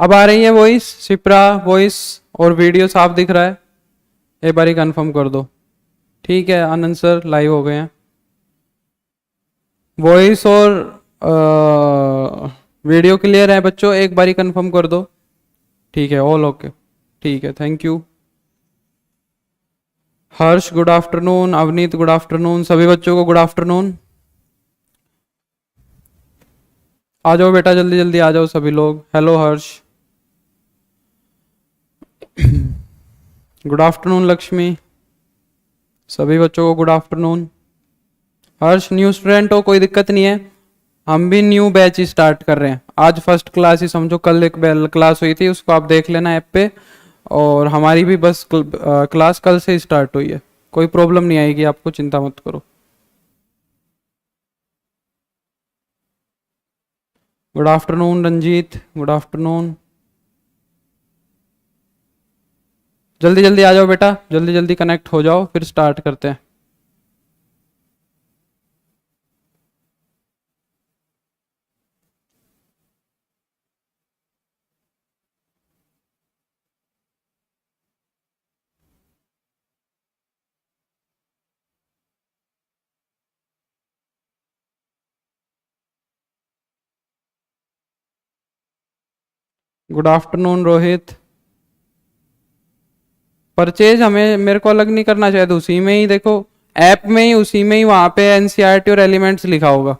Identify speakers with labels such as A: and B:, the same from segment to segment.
A: अब आ रही है वॉइस, शिप्रा वॉइस और वीडियो साफ दिख रहा है? एक बारी कंफर्म कर दो। ठीक है, आनंद सर लाइव हो गए हैं। वॉइस और वीडियो क्लियर है बच्चों, एक बारी कंफर्म कर दो। ठीक है, ऑल ओके। ठीक है, thank you. Harsh good afternoon, Avneet good afternoon, सभी बच्चों को गुड आफ्टरनून। आ जाओ बेटा, जल्दी जल्दी आ जाओ सभी लोग। हेलो हर्ष। गुड आफ्टरनून लक्ष्मी, सभी बच्चों को गुड आफ्टरनून। हर्ष न्यू स्टूडेंट हो, कोई दिक्कत नहीं है, हम भी न्यू बैच ही स्टार्ट कर रहे हैं। आज फर्स्ट क्लास ही समझो, कल एक क्लास हुई थी उसको आप देख लेना ऐप पे, और हमारी भी बस क्लास कल से स्टार्ट हुई है। कोई प्रॉब्लम नहीं आएगी आपको, चिंता मत करो। Good afternoon Ranjit, good afternoon. जल्दी जल्दी आ जाओ बेटा, जल्दी जल्दी कनेक्ट हो जाओ, फिर स्टार्ट करते हैं। Good afternoon Rohit. परचेज हमें मेरे को अलग नहीं करना चाहिए, तो उसी में ही देखो, ऐप में ही, उसी में ही वहां पे एनसीईआरटी और एलिमेंट्स लिखा होगा।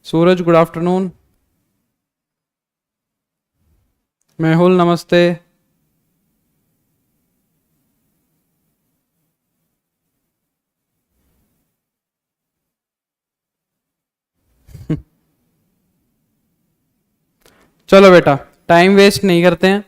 A: सूरज गुड आफ्टरनून। मेहुल नमस्ते। चलो बेटा, टाइम वेस्ट नहीं करते हैं,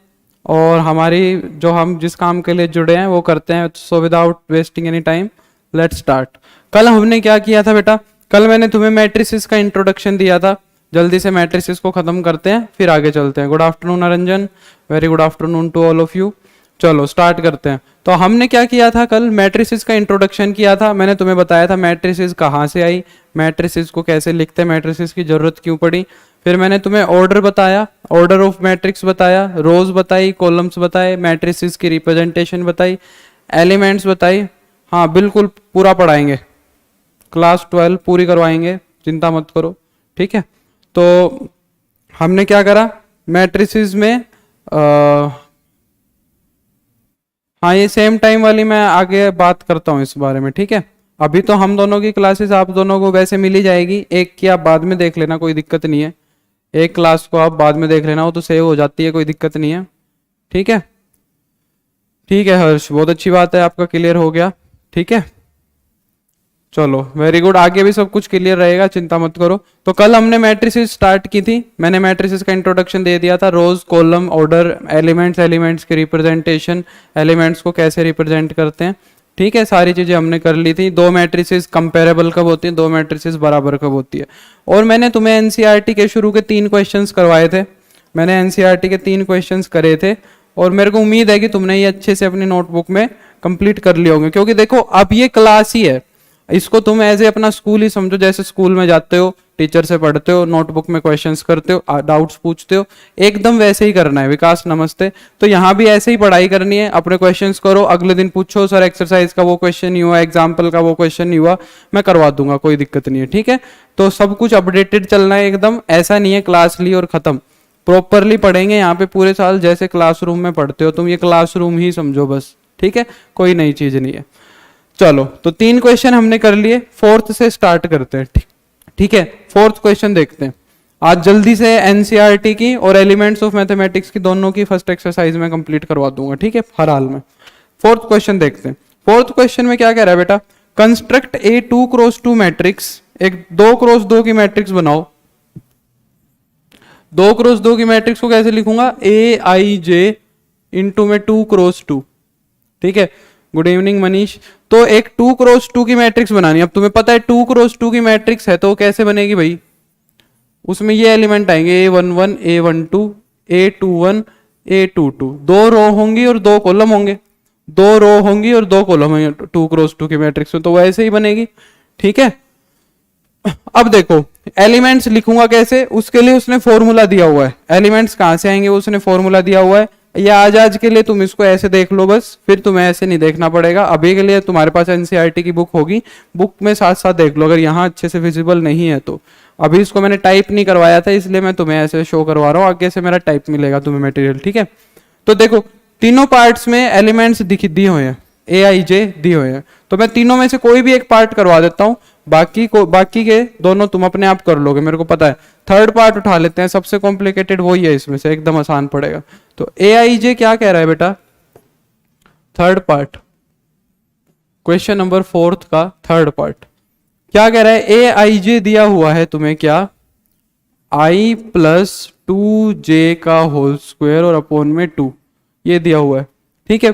A: और हमारी जो हम जिस काम के लिए जुड़े हैं वो करते हैं। So without wasting any time let's start. कल हमने क्या किया था बेटा? कल मैंने तुम्हें मैट्रिसेस का इंट्रोडक्शन दिया था। जल्दी से मैट्रिसेस को खत्म करते हैं, फिर आगे चलते हैं। गुड आफ्टरनून अरंजन, very good afternoon to all of you. चलो स्टार्ट करते हैं। तो हमने क्या किया था कल? मैट्रिसेस का इंट्रोडक्शन किया था। मैंने तुम्हें बताया था मैट्रिसेस कहाँ से आई, मैट्रिसेस को कैसे लिखते हैं, मैट्रिसेस की जरूरत क्यों पड़ी। फिर मैंने तुम्हें ऑर्डर बताया, ऑर्डर ऑफ मैट्रिक्स बताया, रोज बताई, कॉलम्स बताए, मैट्रिसेस की रिप्रेजेंटेशन बताई, एलिमेंट्स बताई। हाँ बिल्कुल पूरा पढ़ाएंगे, क्लास 12 पूरी करवाएंगे, चिंता मत करो। ठीक है, तो हमने क्या करा मैट्रिसेस में हाँ ये सेम टाइम वाली मैं आगे बात करता हूँ इस बारे में। ठीक है, अभी तो हम दोनों की क्लासेस आप दोनों को वैसे मिल ही जाएगी, एक की आप बाद में देख लेना, कोई दिक्कत नहीं है। एक क्लास को आप बाद में देख लेना, वो तो सेव हो जाती है, कोई दिक्कत नहीं है। ठीक है, ठीक है हर्ष, बहुत अच्छी बात है, आपका क्लियर हो गया। ठीक है, चलो वेरी गुड, आगे भी सब कुछ क्लियर रहेगा, चिंता मत करो। तो कल हमने मैट्रिसेस स्टार्ट की थी, मैंने मैट्रिसेस का इंट्रोडक्शन दे दिया था, रोज कॉलम ऑर्डर एलिमेंट्स, एलिमेंट्स की रिप्रेजेंटेशन, एलिमेंट्स को कैसे रिप्रेजेंट करते हैं। ठीक है, सारी चीजें हमने कर ली थी। दो मैट्रिसेस कंपेरेबल कब होती है, दो मैट्रिसेस बराबर कब होती है। और मैंने तुम्हें एनसीईआरटी के शुरू के 3 क्वेश्चंस करवाए थे, मैंने एनसीईआरटी के 3 क्वेश्चंस करे थे, और मेरे को उम्मीद है कि तुमने ये अच्छे से अपनी नोटबुक में कंप्लीट कर लिए होंगे। क्योंकि देखो अब ये क्लास ही है, इसको तुम एज ए अपना स्कूल ही समझो, जैसे स्कूल में जाते हो, टीचर से पढ़ते हो, नोटबुक में क्वेश्चंस करते हो, डाउट्स पूछते हो, एकदम वैसे ही करना है। विकास नमस्ते। तो यहाँ भी ऐसे ही पढ़ाई करनी है, अपने क्वेश्चंस करो, अगले दिन पूछो सर एक्सरसाइज का वो क्वेश्चन नहीं हुआ, एग्जाम्पल का वो क्वेश्चन नहीं हुआ, मैं करवा दूंगा, कोई दिक्कत नहीं है। ठीक है, तो सब कुछ अपडेटेड चलना है एकदम, ऐसा नहीं है क्लास ली और खत्म। प्रॉपरली पढ़ेंगे यहाँ पे पूरे साल, जैसे क्लासरूम में पढ़ते हो तुम, ये क्लासरूम ही समझो बस। ठीक है, कोई नई चीज नहीं है। चलो तो 3 क्वेश्चन हमने कर लिए, 4th से स्टार्ट करते हैं। ठीक है, 4th क्वेश्चन देखते हैं आज जल्दी से। एनसीईआरटी की और एलिमेंट्स ऑफ मैथमेटिक्स की दोनों की फर्स्ट एक्सरसाइज में कंप्लीट करवा दूंगा। ठीक है, हर हाल में। 4th क्वेश्चन देखते हैं। 4th क्वेश्चन में क्या कह रहा है बेटा? कंस्ट्रक्ट ए 2x2 मैट्रिक्स, एक 2x2 की मैट्रिक्स बनाओ। 2x2 की मैट्रिक्स को कैसे लिखूंगा? ए आई जे इंटू में 2x2। ठीक है, गुड इवनिंग मनीष। तो एक 2x2 की मैट्रिक्स बनानी है। अब तुम्हें पता है 2x2 की मैट्रिक्स है तो कैसे बनेगी भाई? उसमें ये एलिमेंट आएंगे A11, A12, A21, A22, 2 रो होंगी और 2 कॉलम होंगे, 2 रो होंगी और 2 कॉलम होंगे 2x2 की मैट्रिक्स में, तो वैसे ही बनेगी। ठीक है, अब देखो एलिमेंट्स लिखूंगा कैसे, उसके लिए उसने फॉर्मूला दिया हुआ है। एलिमेंट्स कहाँ से आएंगे, उसने फॉर्मूला दिया हुआ है। या आज के लिए तुम इसको ऐसे देख लो बस, फिर तुम्हें ऐसे नहीं देखना पड़ेगा। अभी के लिए तुम्हारे पास एनसीईआरटी की बुक होगी, बुक में साथ साथ देख लो, अगर यहाँ अच्छे से विजिबल नहीं है तो। अभी इसको मैंने टाइप नहीं करवाया था, इसलिए मैं तुम्हें ऐसे शो करवा रहा हूँ, आगे से मेरा टाइप मिलेगा तुम्हें मटेरियल, ठीक है। तो देखो तीनों पार्ट्स में एलिमेंट्स दिए हुए हैं, ए आई जे दिए हुए हैं, तो मैं तीनों में से कोई भी एक पार्ट करवा देता हूँ, बाकी के दोनों तुम अपने आप कर लोगे, मेरे को पता है। थर्ड पार्ट उठा लेते हैं, सबसे कॉम्प्लिकेटेड वही है इसमें से, एकदम आसान पड़ेगा। तो ए आई जे क्या कह रहा है बेटा, थर्ड पार्ट, क्वेश्चन नंबर 4 का थर्ड पार्ट क्या कह रहा है, ए आई जे दिया हुआ है तुम्हें क्या, आई प्लस 2j का होल स्क्वायर और अपॉन में 2, ये दिया हुआ है, ठीक है।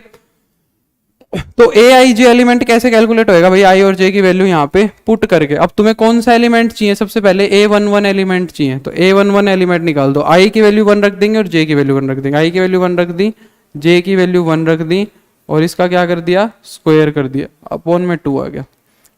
A: तो ए आई जे एलिमेंट कैसे कैलकुलेट होएगा भाई, आई और जे की वैल्यू यहाँ पे पुट करके। अब तुम्हें कौन सा एलिमेंट चाहिए, सबसे पहले A11 एलिमेंट चाहिए, तो A11 एलिमेंट निकाल दो। आई की वैल्यू 1 रख देंगे और जे की वैल्यू 1 रख देंगे। आई की वैल्यू 1 रख दी, जे की वैल्यू 1 रख दी, और इसका क्या कर दिया, स्क्वायर कर दिया, अपॉन में 2 आ गया,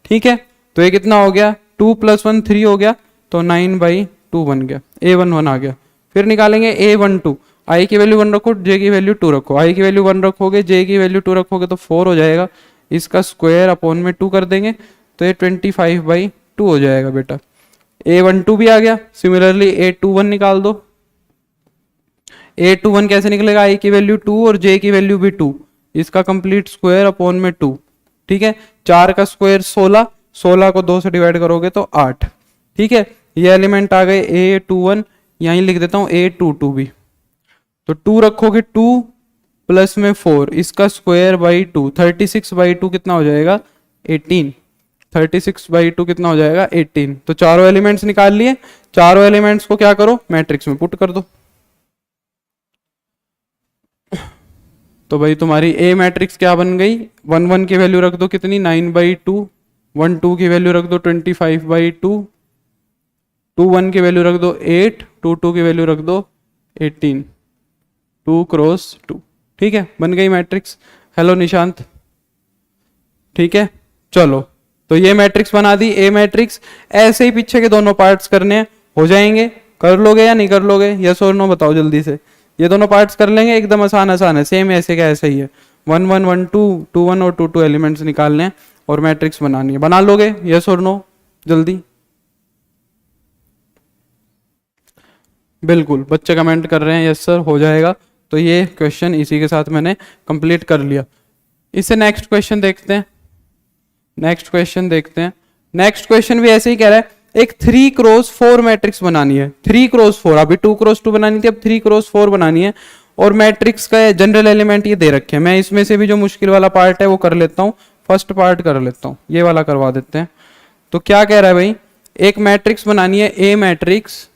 A: ठीक है। तो ये कितना हो गया, 2 + 1 3 हो गया, तो 9/2 बन गया, A11 आ गया। फिर निकालेंगे A12, आई की वैल्यू 1 रखो, जे की वैल्यू 2 रखो, आई की वैल्यू 1 रखोगे, जे की वैल्यू 2 रखोगे तो 4 हो जाएगा, इसका स्क्वायर अपॉन में 2 कर देंगे, तो ये 25/2 हो जाएगा बेटा। A12 भी आ गया। सिमिलरली A21 निकाल दो, A21 कैसे निकलेगा, आई की वैल्यू 2 और जे की वैल्यू भी 2, इसका कंप्लीट स्क्वायर अपॉन में 2, ठीक है। 4 का स्क्वायर 16, 16 को 2 से डिवाइड करोगे तो 8, ठीक है। ये एलिमेंट आ गए A21, यहीं लिख देता हूँ A22 भी, तो 2 रखोगे, 2 प्लस में 4, इसका स्क्वायर बाई 2, 36/2 कितना हो जाएगा, 18, 36/2 कितना हो जाएगा, 18। तो चारों एलिमेंट्स निकाल लिए, चारों एलिमेंट्स को क्या करो, मैट्रिक्स में पुट कर दो। तो भाई तुम्हारी ए मैट्रिक्स क्या बन गई, 1 1 की वैल्यू रख दो कितनी, 9/2, 1 2 की वैल्यू रख दो 25/2, 2 1 की वैल्यू रख दो 8, 2 2 की वैल्यू रख दो 18, 2 क्रॉस 2, ठीक है, बन गई मैट्रिक्स। हेलो निशांत, ठीक है। चलो तो ये मैट्रिक्स बना दी, ए मैट्रिक्स। ऐसे ही पीछे के दोनों पार्ट्स करने हैं, हो जाएंगे, कर लोगे या नहीं कर लोगे, यस और नो बताओ जल्दी से। ये दोनों पार्ट्स कर लेंगे, एकदम आसान आसान है, सेम ऐसे का ऐसे ही है। 1 1 1 2, 2 1 और 2 2 एलिमेंट्स निकालने हैं और मैट्रिक्स बनानी है, बना लोगे, यस और नो जल्दी। बिल्कुल, बच्चे कमेंट कर रहे हैं यस सर हो जाएगा। तो ये क्वेश्चन इसी के साथ मैंने कंप्लीट कर लिया। इससे नेक्स्ट क्वेश्चन देखते हैं, नेक्स्ट क्वेश्चन देखते हैं। नेक्स्ट क्वेश्चन भी ऐसे ही कह रहा है, एक 3x4 मैट्रिक्स बनानी है, 3x4, अभी 2x2 बनानी थी, अब 3x4 बनानी है, और मैट्रिक्स का जनरल एलिमेंट ये दे रखे हैं। मैं इसमें से भी जो मुश्किल वाला पार्ट है वो कर लेता हूँ, फर्स्ट पार्ट कर लेता हूँ, ये वाला करवा देते हैं। तो क्या कह रहा है भाई, एक मैट्रिक्स बनानी है, ए मैट्रिक्स,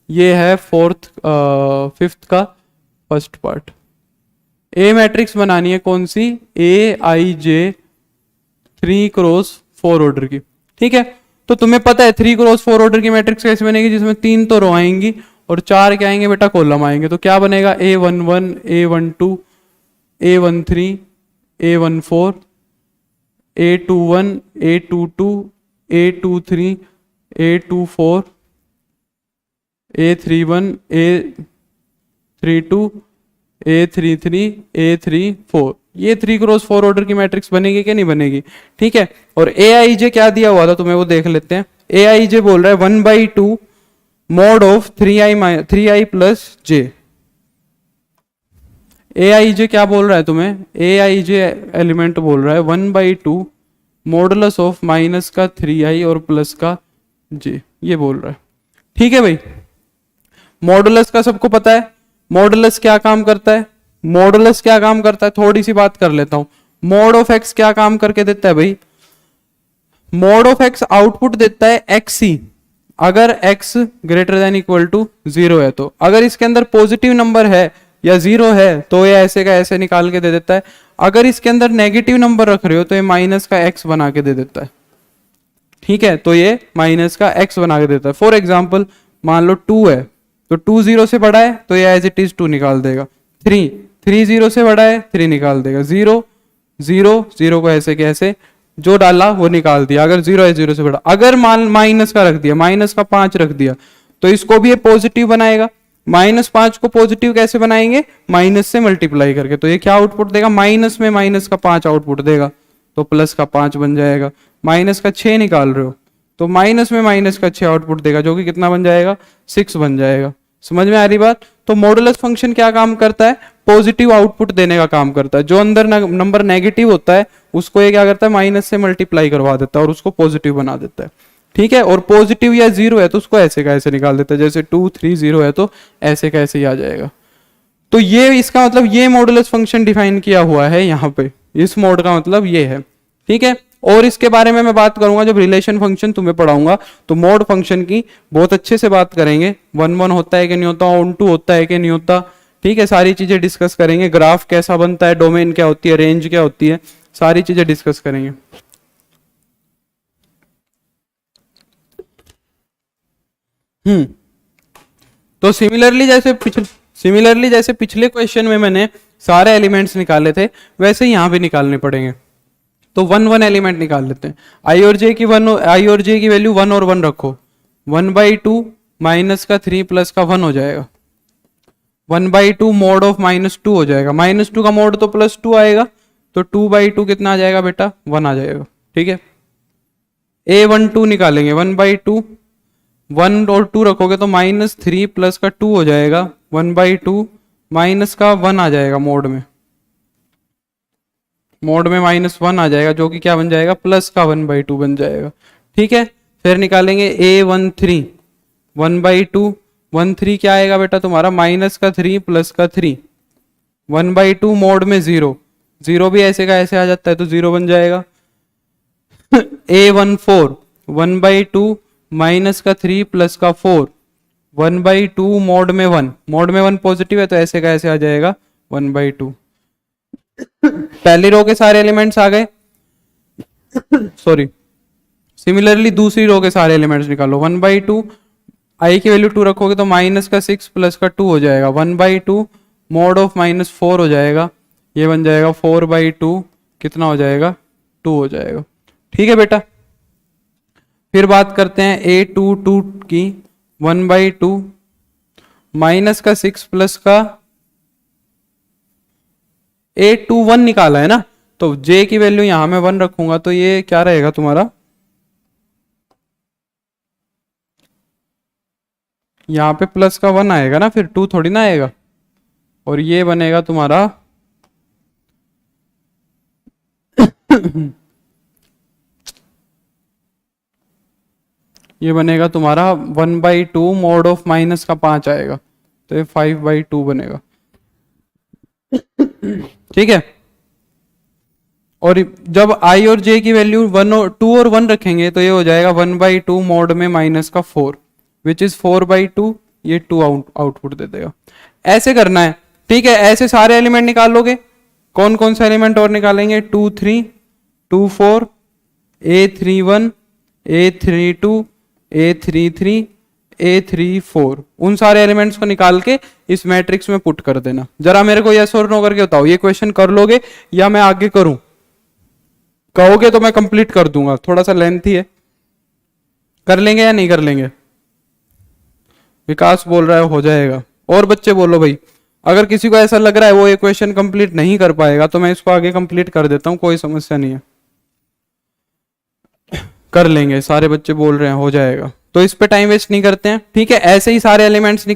A: ये है 5th का फर्स्ट पार्ट। ए मैट्रिक्स बनानी है कौन सी, ए आई जे 3x4 ऑर्डर की, ठीक है। तो तुम्हें पता है 3x4 ऑर्डर की मैट्रिक्स कैसे बनेगी, जिसमें 3 तो रो आएंगी और 4 क्या आएंगे बेटा, कॉलम आएंगे। तो क्या बनेगा, A11, A12, A13, A14, A21, A22, A23, A24, A31, A32, A33, A34, ये 3x4 ऑर्डर की मैट्रिक्स बनेगी कि नहीं बनेगी, ठीक है। और ए आई जे क्या दिया हुआ था तुम्हें वो देख लेते हैं। ए आई जे बोल रहा है 1/2 मॉड ऑफ 3i प्लस जे। ए आई जे क्या बोल रहा है तुम्हें, ए आई जे एलिमेंट बोल रहा है 1/2 मॉडुलस ऑफ माइनस का 3i और प्लस का जे, ये बोल रहा है, ठीक है भाई। मॉडुलस का सबको पता है, मॉडुलस क्या काम करता है, मॉडुलस क्या काम करता है, थोड़ी सी बात कर लेता हूं। मॉड ऑफ एक्स क्या काम करके देता है भाई, मॉड ऑफ एक्स आउटपुट देता है एक्स ही, अगर x greater than equal to 0 है तो। अगर इसके अंदर पॉजिटिव नंबर है या 0 है तो ये ऐसे का ऐसे निकाल के दे देता है। अगर इसके अंदर नेगेटिव नंबर रख रहे हो तो ये माइनस का x बना के दे देता है, ठीक है। तो ये माइनस का x बना के देता है। फॉर एग्जाम्पल मान लो 2 है, तो 2 0 से बड़ा है तो ये एज इट इज 2 निकाल देगा। 3 0 से बड़ा है 3 निकाल देगा। 0 0 0 को ऐसे के ऐसे जो डाला वो निकाल दिया, अगर 0 है 0 से बड़ा। अगर मान माइनस का रख दिया, माइनस का 5 रख दिया, तो इसको भी ये पॉजिटिव बनाएगा। -5 को पॉजिटिव कैसे बनाएंगे? माइनस से मल्टीप्लाई करके। तो ये क्या आउटपुट देगा? माइनस में माइनस का 5 आउटपुट देगा, तो प्लस का 5 बन जाएगा। माइनस का 6 निकाल रहे हो तो माइनस में माइनस का 6 आउटपुट देगा, जो कि कितना बन जाएगा? 6 बन जाएगा। समझ में आ रही बात? तो मॉडुलस फंक्शन क्या काम करता है? पॉजिटिव आउटपुट देने का काम करता है। जो अंदर नंबर नेगेटिव होता है उसको ये क्या करता है? माइनस से मल्टीप्लाई करवा देता है और उसको पॉजिटिव बना देता है। ठीक है, और पॉजिटिव या 0 है तो उसको ऐसे का ऐसे निकाल देता है, जैसे 2 3 0 है तो ऐसे का ऐसे ही आ जाएगा। तो ये इसका मतलब ये मॉडुलस फंक्शन डिफाइन किया हुआ है यहाँ पे, इस मोड का मतलब ये है। ठीक है, और इसके बारे में मैं बात करूंगा जब रिलेशन फंक्शन तुम्हें पढ़ाऊंगा, तो मोड फंक्शन की बहुत अच्छे से बात करेंगे। 1 1 होता है कि नहीं होता, ऑन टू होता है कि नहीं होता। ठीक है, सारी चीजें डिस्कस करेंगे। ग्राफ कैसा बनता है, डोमेन क्या होती है, रेंज क्या होती है, सारी चीजें डिस्कस करेंगे। तो सिमिलरली जैसे पिछले क्वेश्चन में मैंने सारे एलिमेंट्स निकाले थे, वैसे ही यहाँ भी निकालने पड़ेंगे। तो 1 1 एलिमेंट निकाल लेते हैं। आई और जे की वैल्यू 1 और 1 रखो। 1/2 माइनस का 3 प्लस का 1 हो जाएगा। 1/2 मोड ऑफ -2 हो जाएगा। -2 का मोड तो +2 आएगा, तो 2/2 कितना आ जाएगा बेटा? 1 आ जाएगा। ठीक है, A12 निकालेंगे। 1/2 1 और 2 रखोगे तो -3 प्लस का 2 हो जाएगा। 1/2 माइनस का 1 आ जाएगा मोड में -1 आ जाएगा, जो कि क्या बन जाएगा? प्लस का 1/2 बन जाएगा। ठीक है, फिर निकालेंगे A13 1/2 13 क्या आएगा बेटा तुम्हारा? -3 प्लस का 3। 1/2 मोड में 0 भी ऐसे का ऐसे आ जाता है तो 0 बन जाएगा। A14 1/2 -3 प्लस का 4। 1/2 मोड में 1 पॉजिटिव है तो ऐसे का ऐसे आ जाएगा 1/2। पहली रो के सारे एलिमेंट्स आ गए। सॉरी, सिमिलरली दूसरी रो के सारे एलिमेंट्स निकालो। 1/2 आई की वैल्यू 2 रखोगे तो -6 प्लस का 2 हो जाएगा। 1/2 मोड ऑफ -4 हो जाएगा, ये बन जाएगा 4/2। कितना हो जाएगा? 2 हो जाएगा। ठीक है बेटा, फिर बात करते हैं A22 की। 1/2 -6 प्लस का A21 निकाला है ना, तो J की वैल्यू यहां मैं 1 रखूंगा तो ये क्या रहेगा तुम्हारा? यहाँ पे प्लस का 1 आएगा ना, फिर 2 थोड़ी ना आएगा। और ये बनेगा तुम्हारा ये बनेगा तुम्हारा 1/2 मोड ऑफ माइनस का 5 आएगा, तो ये 5/2 बनेगा। ठीक है, और जब आई और जे की वैल्यू 2 और 1 रखेंगे तो ये हो जाएगा 1/2 मोड में माइनस का 4, विच इज 4/2। ये 2 आउटपुट दे देगा। ऐसे करना है। ठीक है, ऐसे सारे एलिमेंट निकाल लोगे। कौन कौन से एलिमेंट और निकालेंगे? 2 3 2 4 A31 A32 A33 A34, उन सारे एलिमेंट्स को निकाल के इस मैट्रिक्स में पुट कर देना। जरा मेरे को यस और नो करके बताओ, ये क्वेश्चन कर लोगे या मैं आगे करूं? कहोगे तो मैं कंप्लीट कर दूंगा, थोड़ा सा लेंथी है। कर लेंगे या नहीं कर लेंगे? विकास बोल रहा है हो जाएगा। और बच्चे बोलो भाई। अगर किसी को ऐसा लग रहा है वो ये क्वेश्चन कंप्लीट नहीं कर पाएगा तो मैं इसको आगे कंप्लीट कर देता हूं, कोई समस्या नहीं है। कर लेंगे, सारे बच्चे बोल रहे हैं हो जाएगा, तो इस पे टाइम वेस्ट नहीं करते हैं। ठीक है, ऐसे ही सारे एलिमेंट्स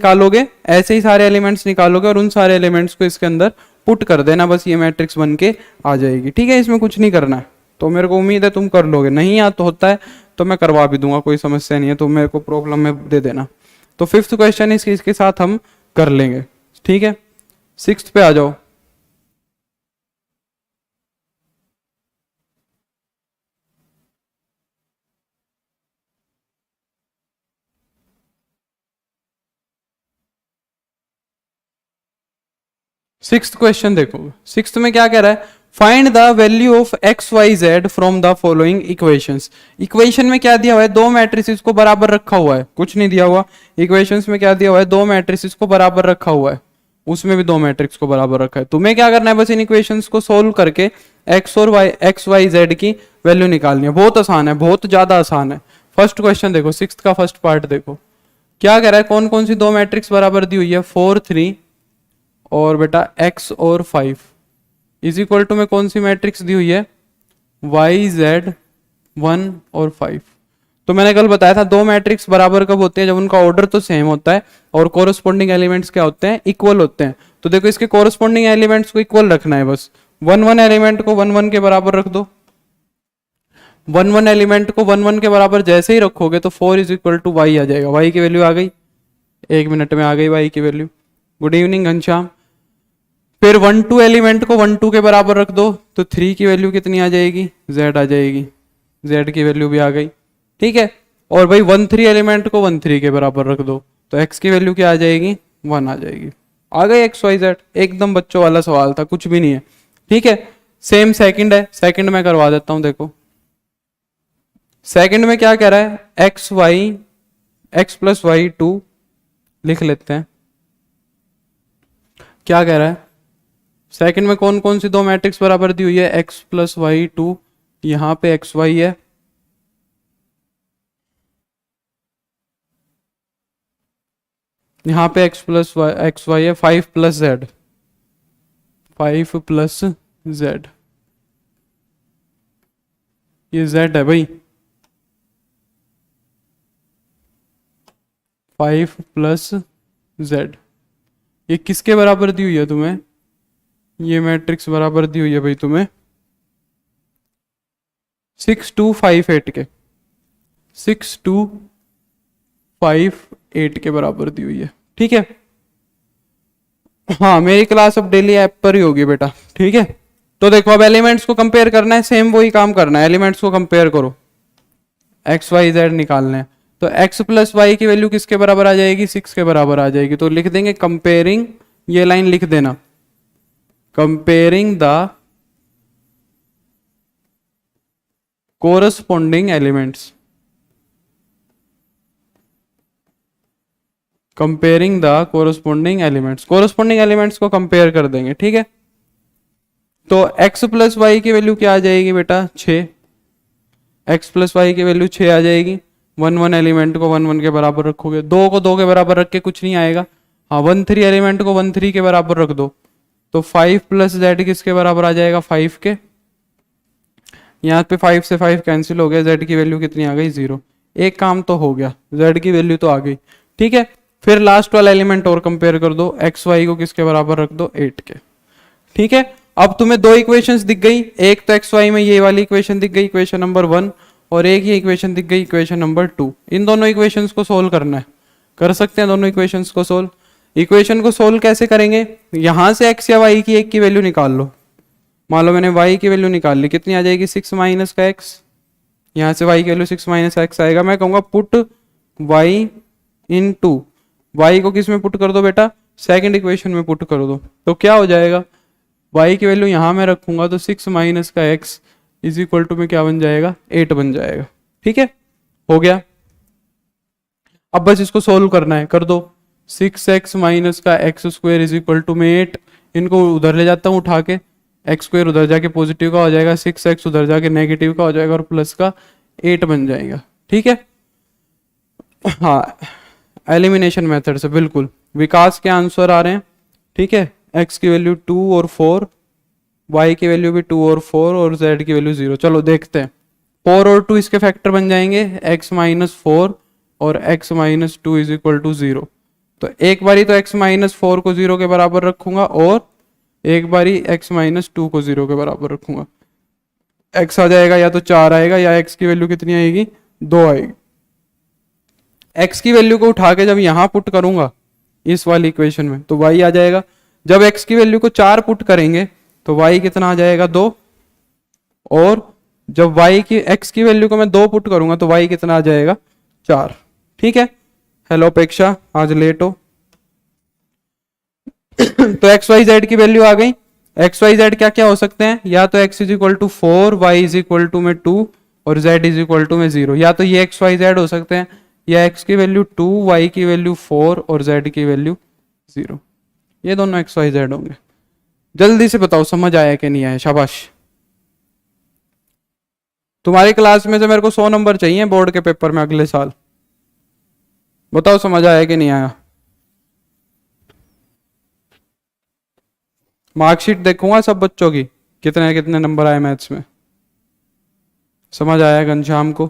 A: निकालोगे और उन सारे एलिमेंट्स को इसके अंदर पुट कर देना, बस ये मैट्रिक्स बन के आ जाएगी। ठीक है, इसमें कुछ नहीं करना है। तो मेरे को उम्मीद है तुम कर लोगे। नहीं याद तो होता है तो मैं करवा भी दूंगा, कोई समस्या नहीं है, तो मेरे को प्रॉब्लम में दे देना। तो 5th क्वेश्चन इसके साथ हम कर लेंगे। ठीक है, 6th पे आ जाओ। सिक्स्थ क्वेश्चन देखो, 6th में क्या कह रहा है? Find the value of x y z from the following equations. Equation में क्या दिया हुआ है? दो मैट्रिसेस को बराबर रखा हुआ है, कुछ नहीं दिया हुआ। इक्वेशंस में क्या दिया हुआ है? दो मैट्रिसेस को बराबर रखा हुआ है। उसमें भी दो मैट्रिक्स को बराबर रखा है। तुम्हें क्या करना है, बस इन इक्वेशंस को सोल्व करके एक्स वाई जेड की वैल्यू निकालनी है। बहुत आसान है, बहुत ज्यादा आसान है। फर्स्ट क्वेश्चन देखो, सिक्स्थ का फर्स्ट पार्ट देखो क्या कह रहा है, कौन कौन सी दो मैट्रिक्स बराबर दी हुई है, 4 3 और बेटा x और 5 इज इक्वल टू में कौन सी मैट्रिक्स दी हुई है, y z 1 और 5। तो मैंने कल बताया था दो मैट्रिक्स बराबर कब होते हैं, जब उनका ऑर्डर तो सेम होता है और कोरस्पॉन्डिंग एलिमेंट्स क्या होते हैं, इक्वल होते हैं। तो देखो इसके कोरस्पॉन्डिंग एलिमेंट्स को इक्वल रखना है, बस 1 1 एलिमेंट को 1 1 के बराबर रख दो। 1 1 एलिमेंट को 1 1 के बराबर जैसे ही रखोगे तो 4 इज इक्वल टू वाई आ जाएगा। वाई की वैल्यू आ गई, 1 मिनट में आ गई वाई की वैल्यू। Good evening Ghanshyam. फिर 1 2 एलिमेंट को 1 2 के बराबर रख दो तो 3 की वैल्यू कितनी आ जाएगी, z आ जाएगी, z की वैल्यू भी आ गई। ठीक है, और भाई 1 3 एलिमेंट को 1 3 के बराबर रख दो तो x की वैल्यू क्या आ जाएगी, 1 आ जाएगी। आ गई एक्स वाई जेड, एकदम बच्चों वाला सवाल था, कुछ भी नहीं है। ठीक है, सेम सेकंड है, सेकंड में करवा देता हूं। देखो सेकंड में क्या कह रहा है, एक्स प्लस वाई 2 लिख लेते हैं। क्या कह रहा है, सेकंड में कौन कौन सी दो मैट्रिक्स बराबर दी हुई है, x प्लस वाई 2, यहां पे एक्स वाई है, यहां पे एक्स वाई है, 5 प्लस जेड, 5 प्लस जेड, ये z है भाई, 5 प्लस जेड। ये किसके बराबर दी हुई है तुम्हें, ये मैट्रिक्स बराबर दी हुई है भाई तुम्हें 6 2 5 8 के, 6 2 5 8 के बराबर दी हुई है। ठीक है, हाँ मेरी क्लास अब डेली ऐप पर ही होगी बेटा। ठीक है, तो देखो अब एलिमेंट्स को कंपेयर करना है, सेम वही काम करना है, एलिमेंट्स को कंपेयर करो, एक्स वाई जेड निकालना है। तो x प्लस वाई की वैल्यू किसके बराबर आ जाएगी, 6 के बराबर आ जाएगी। तो लिख देंगे कंपेयरिंग, ये लाइन लिख देना, comparing the corresponding elements, comparing the corresponding elements, corresponding elements को कंपेयर कर देंगे। ठीक है, तो x प्लस वाई की वैल्यू क्या आ जाएगी बेटा, 6, x प्लस वाई की वैल्यू 6 आ जाएगी। 1 1 एलिमेंट को 1 1 के बराबर रखोगे, 2 को 2 के बराबर रख के कुछ नहीं आएगा। हाँ 1 3 एलिमेंट को 1 3 के बराबर रख दो तो 5 प्लस जेड किसके बराबर आ जाएगा, 5 के। यहाँ पे 5 से 5 कैंसिल हो गया, जेड की वैल्यू कितनी आ गई, 0। एक काम तो हो गया, जेड की वैल्यू तो आ गई। ठीक है, फिर लास्ट वाला एलिमेंट और कंपेयर कर दो, एक्स वाई को किसके बराबर रख दो, 8 के। ठीक है, अब तुम्हें दो इक्वेशंस दिख गई, एक तो एक्स वाई में ये वाली इक्वेशन दिख गई, इक्वेशन नंबर 1, और एक ही इक्वेशन दिख गई, इक्वेशन नंबर 2। इन दोनों इक्वेशंस को सोल्व करना है, कर सकते हैं दोनों इक्वेशंस को सोल्व। इक्वेशन को सोल्व कैसे करेंगे, यहां से एक्स या वाई की एक की वैल्यू निकाल लो। मान लो मैंने वाई की वैल्यू निकाल ली, कितनी आ जाएगी, 6 माइनस का एक्स, यहाँ से वाई की वैल्यू 6 माइनस एक्स आएगा। मैं कहूँगा put y in two, y को किस में पुट कर दो बेटा, सेकंड इक्वेशन में पुट कर दो। तो क्या हो जाएगा, वाई की वैल्यू यहाँ मैं रखूंगा तो 6 माइनस का एक्स इज इक्वल टू में क्या बन जाएगा, 8 बन जाएगा। ठीक है, हो गया। अब बस इसको सोल्व करना है, कर दो। 6x माइनस का x square is equal to में 8, इनको उधर ले जाता हूँ उठा के, एक्स स्क्वायर उधर जाके पॉजिटिव का हो जाएगा, 6x उधर जाके नेगेटिव का हो जाएगा और प्लस का 8 बन जाएगा। ठीक है, हाँ एलिमिनेशन मेथड से बिल्कुल विकास के आंसर आ रहे हैं। ठीक है, x की वैल्यू 2 और 4, y की वैल्यू भी 2 और 4 और z की वैल्यू 0। चलो देखते हैं, 4 और 2 इसके फैक्टर बन जाएंगे, x माइनस 4 और x minus 2 is equal to 0। तो एक बारी तो x माइनस 4 को 0 के बराबर रखूंगा और एक बारी x माइनस 2 को 0 के बराबर रखूंगा। x आ जाएगा या तो 4 आएगा या x की वैल्यू कितनी आएगी, 2 आएगी। x की वैल्यू को उठा के जब यहां पुट करूंगा इस वाली इक्वेशन में तो y आ जाएगा। जब x की वैल्यू को 4 पुट करेंगे तो y कितना आ जाएगा, 2। और जब y की x की वैल्यू को मैं 2 पुट करूंगा तो y कितना आ जाएगा, 4। ठीक है, हेलो अपेक्षा, आज लेट हो। तो एक्स वाई जेड की वैल्यू आ गई। एक्स वाई जेड क्या क्या हो सकते हैं, या तो x is equal to 4, y is equal to में 2 और z इज इक्वल टू में 0। या तो ये एक्स वाई जेड हो सकते हैं, या x की वैल्यू 2, y की वैल्यू 4 और z की वैल्यू 0। ये दोनों एक्स वाई जेड होंगे। जल्दी से बताओ समझ आया कि नहीं आया? शाबाश। तुम्हारी क्लास में से मेरे को 100 नंबर चाहिए बोर्ड के पेपर में अगले साल। बताओ समझ आया कि नहीं आया? मार्कशीट देखूंगा सब बच्चों की, कितने कितने नंबर आए मैथ्स में। समझ आया घनश्याम को?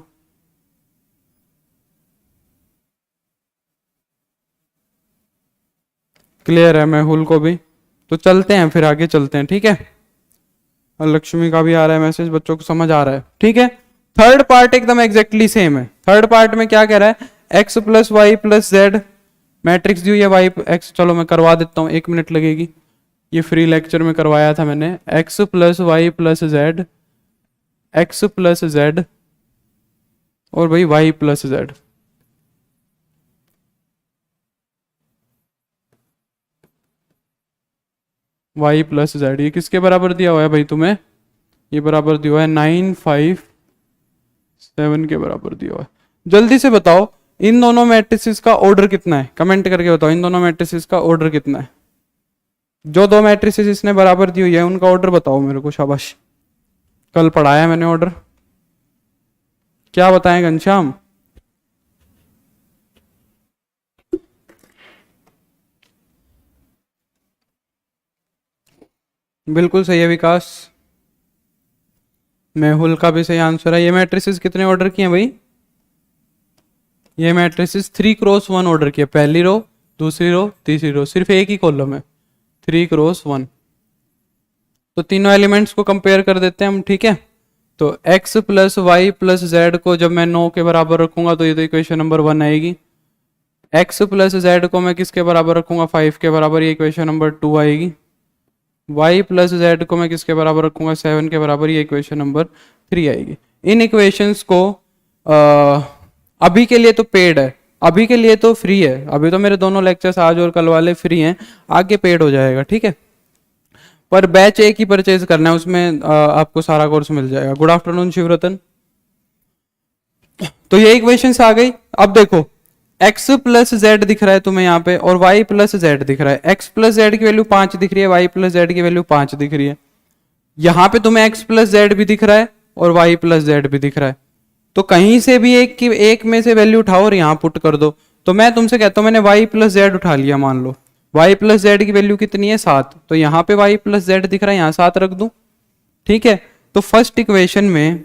A: क्लियर है मेहुल को भी? तो चलते हैं फिर आगे चलते हैं, ठीक है। और लक्ष्मी का भी आ रहा है मैसेज, बच्चों को समझ आ रहा है, ठीक है। थर्ड पार्ट एकदम एग्जैक्टली सेम है। थर्ड पार्ट में क्या कह रहा है? X plus Y plus Z matrix दी हुई है वाई एक्स। चलो मैं करवा देता हूँ, 1 मिनट लगेगी। ये फ्री लेक्चर में करवाया था मैंने। X plus Y plus z, x plus z और भाई y plus z. Y plus z ये किसके बराबर दिया हुआ है भाई तुम्हें? ये बराबर दिया हुआ है 957 के बराबर दिया हुआ है। जल्दी से बताओ इन दोनों मैट्रिसेस का ऑर्डर कितना है? कमेंट करके बताओ इन दोनों मैट्रिसेस का ऑर्डर कितना है। जो दो मैट्रिसेस इसने बराबर दी हुई है उनका ऑर्डर बताओ मेरे को। शाबाश, कल पढ़ाया मैंने ऑर्डर। क्या बताएं घनश्याम? बिल्कुल सही है विकास। मेहुल का भी सही आंसर है। ये मैट्रिसेस कितने ऑर्डर किए हैं भाई? ये मैट्रिसेस 3x1 ऑर्डर किया। पहली रो, दूसरी रो, तीसरी रो, सिर्फ एक ही कॉलम है, 3x1। तो तीनों एलिमेंट्स को कंपेयर कर देते हैं हम, ठीक है। तो x plus Y plus z को जब मैं 9 के बराबर रखूंगा तो ये तो इक्वेशन नंबर 1 आएगी। x प्लस जेड को मैं किसके बराबर रखूंगा? 5 के बराबर, ये इक्वेशन नंबर 2 आएगी। y प्लस जेड को मैं किसके बराबर रखूंगा? 7 के बराबर, ये इक्वेशन नंबर 3 आएगी। इन इक्वेशंस को अभी के लिए तो पेड है, अभी के लिए तो फ्री है। अभी तो मेरे दोनों लेक्चर्स आज और कल वाले फ्री हैं, आगे पेड हो जाएगा, ठीक है। पर बैच एक ही परचेज करना है, उसमें आपको सारा कोर्स मिल जाएगा। Good afternoon Shivratan. तो ये इक्वेशंस आ गई। अब देखो x प्लस जेड दिख रहा है तुम्हें यहाँ पे और y प्लस जेड दिख रहा है। x प्लस जेड की वैल्यू 5 दिख रही है, y प्लस जेड की वैल्यू 5 दिख रही है। यहाँ पे तुम्हें x प्लस जेड भी दिख रहा है और y प्लस जेड भी दिख रहा है। तो कहीं से भी एक में से वैल्यू उठाओ और यहाँ पुट कर दो। तो मैं तुमसे कहता हूँ मैंने y प्लस जेड उठा लिया, मान लो y प्लस जेड की वैल्यू कितनी है? 7। तो यहाँ पे y प्लस जेड दिख रहा है, यहाँ 7 रख दूं, ठीक है। तो फर्स्ट इक्वेशन में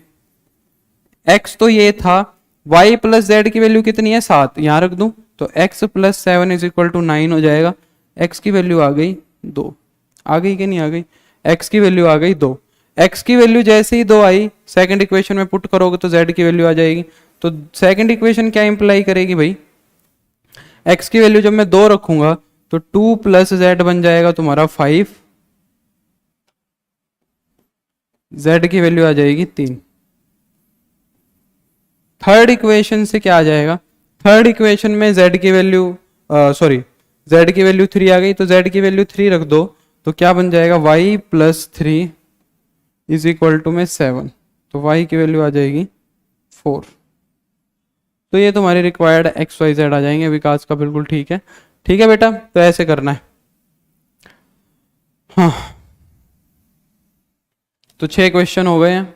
A: x तो ये था, y प्लस जेड की वैल्यू कितनी है? 7, यहाँ रख दूं तो x plus 7 is equal to 9 हो जाएगा। x की वैल्यू आ गई 2। आ गई कि नहीं आ गई? x की वैल्यू आ गई 2। x की वैल्यू जैसे ही 2 आई, सेकंड इक्वेशन में पुट करोगे तो z की वैल्यू आ जाएगी। तो सेकंड इक्वेशन क्या इंप्लाई करेगी भाई? x की वैल्यू जब मैं 2 रखूंगा तो 2 प्लस जेड बन जाएगा तुम्हारा 5, z की वैल्यू आ जाएगी 3। थर्ड इक्वेशन से क्या आ जाएगा? थर्ड इक्वेशन में z की वैल्यू z की वैल्यू 3 आ गई, तो z की वैल्यू 3 रख दो तो क्या बन जाएगा? y plus 3 is equal to में 7। तो y की वैल्यू आ जाएगी 4। तो ये तुम्हारे रिक्वायर्ड एक्स वाई जेड आ जाएंगे। विकास का बिल्कुल ठीक है, ठीक है बेटा। तो ऐसे करना है। हाँ, तो 6 क्वेश्चन हो गए हैं।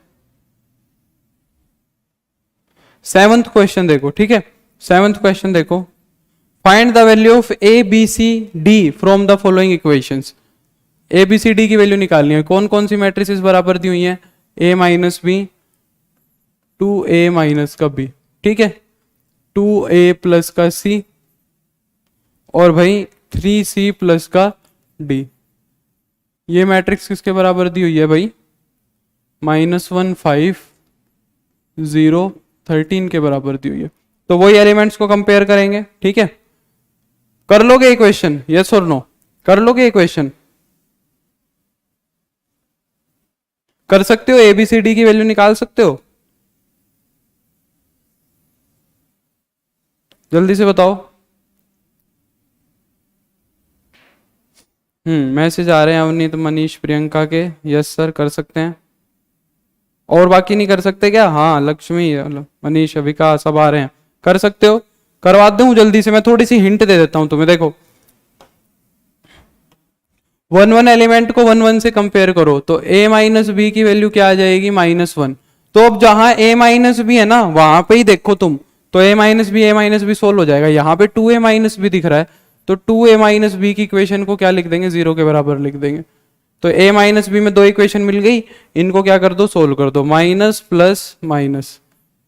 A: 7th क्वेश्चन देखो, ठीक है। 7th क्वेश्चन देखो, find the value of a b c d from the following equations. A b c d की वैल्यू निकालनी है। कौन कौन सी मैट्रिसेस बराबर दी हुई है? a minus b, 2a minus का b, ठीक है, 2a प्लस का c और भाई 3c प्लस का d। ये मैट्रिक्स किसके बराबर दी हुई है भाई? -1 5 0 13 के बराबर दी हुई है। तो वही एलिमेंट्स को कंपेयर करेंगे, ठीक है। कर लोगे इक्वेशन? यस और नो? कर लोगे इक्वेशन? कर सकते हो? ABCD की वैल्यू निकाल सकते हो? जल्दी से बताओ। मैसेज आ रहे हैं अवनीत, मनीष, प्रियंका के। यस सर कर सकते हैं। और बाकी नहीं कर सकते क्या? हाँ लक्ष्मी, मनीष, विकास सब आ रहे हैं। कर सकते हो? करवा दूं जल्दी से? मैं थोड़ी सी हिंट दे देता हूं तुम्हें। देखो वन वन एलिमेंट को वन वन से कंपेयर करो तो a माइनस बी की वैल्यू क्या आ जाएगी -1। तो अब जहां a माइनस बी है ना वहां पे ही देखो तुम, तो a माइनस बी सोल्व हो जाएगा। यहाँ पे 2a माइनस बी दिख रहा है तो 2a माइनस बी की इक्वेशन को क्या लिख देंगे, 0 के बराबर लिख देंगे। तो a माइनस बी में दो इक्वेशन मिल गई, इनको क्या कर दो, सोल्व कर दो। माइनस प्लस माइनस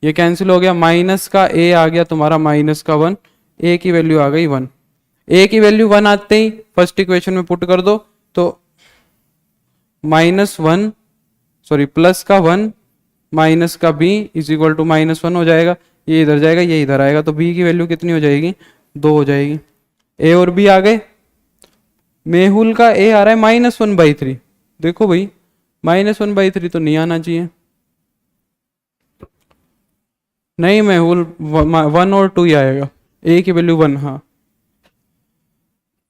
A: ये कैंसिल हो गया, माइनस का a आ गया तुम्हारा माइनस का 1, a की वैल्यू आ गई 1। a की वैल्यू 1 आते ही फर्स्ट इक्वेशन में पुट कर दो तो -1 सॉरी प्लस का 1 माइनस का b इज इक्वल टू -1 हो जाएगा। ये इधर जाएगा ये इधर आएगा तो b की वैल्यू कितनी हो जाएगी, 2 हो जाएगी। a और b आ गए। मेहुल का a आ रहा है -1/3। देखो भाई -1/3 तो नहीं आना चाहिए। नहीं मेहुल 1 और 2 ही आएगा। a की वैल्यू 1, हाँ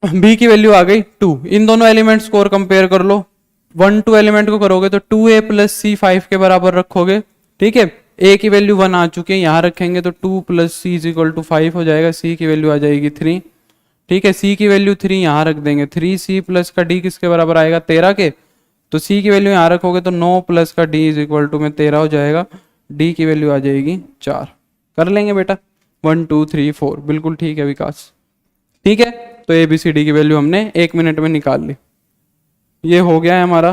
A: b की वैल्यू आ गई 2। इन दोनों एलिमेंट्स को और कंपेयर कर लो। 1 2 एलिमेंट को करोगे तो 2a प्लस सी 5 के बराबर रखोगे, ठीक है। a की वैल्यू 1 आ चुकी है, यहाँ रखेंगे तो 2 plus c is equal to 5 हो जाएगा। c की वैल्यू आ जाएगी 3, ठीक है। c की वैल्यू 3 यहाँ रख देंगे। 3c प्लस का d किसके बराबर आएगा, 13 के। तो c की वैल्यू यहाँ रखोगे तो 9 प्लस का d इज इक्वल टू में 13 हो जाएगा। d की वैल्यू आ जाएगी 4। कर लेंगे बेटा 1 2 3 4, बिल्कुल ठीक है विकास, ठीक है। तो ए बी सी डी की वैल्यू हमने 1 मिनट में निकाल ली। ये हो गया है हमारा।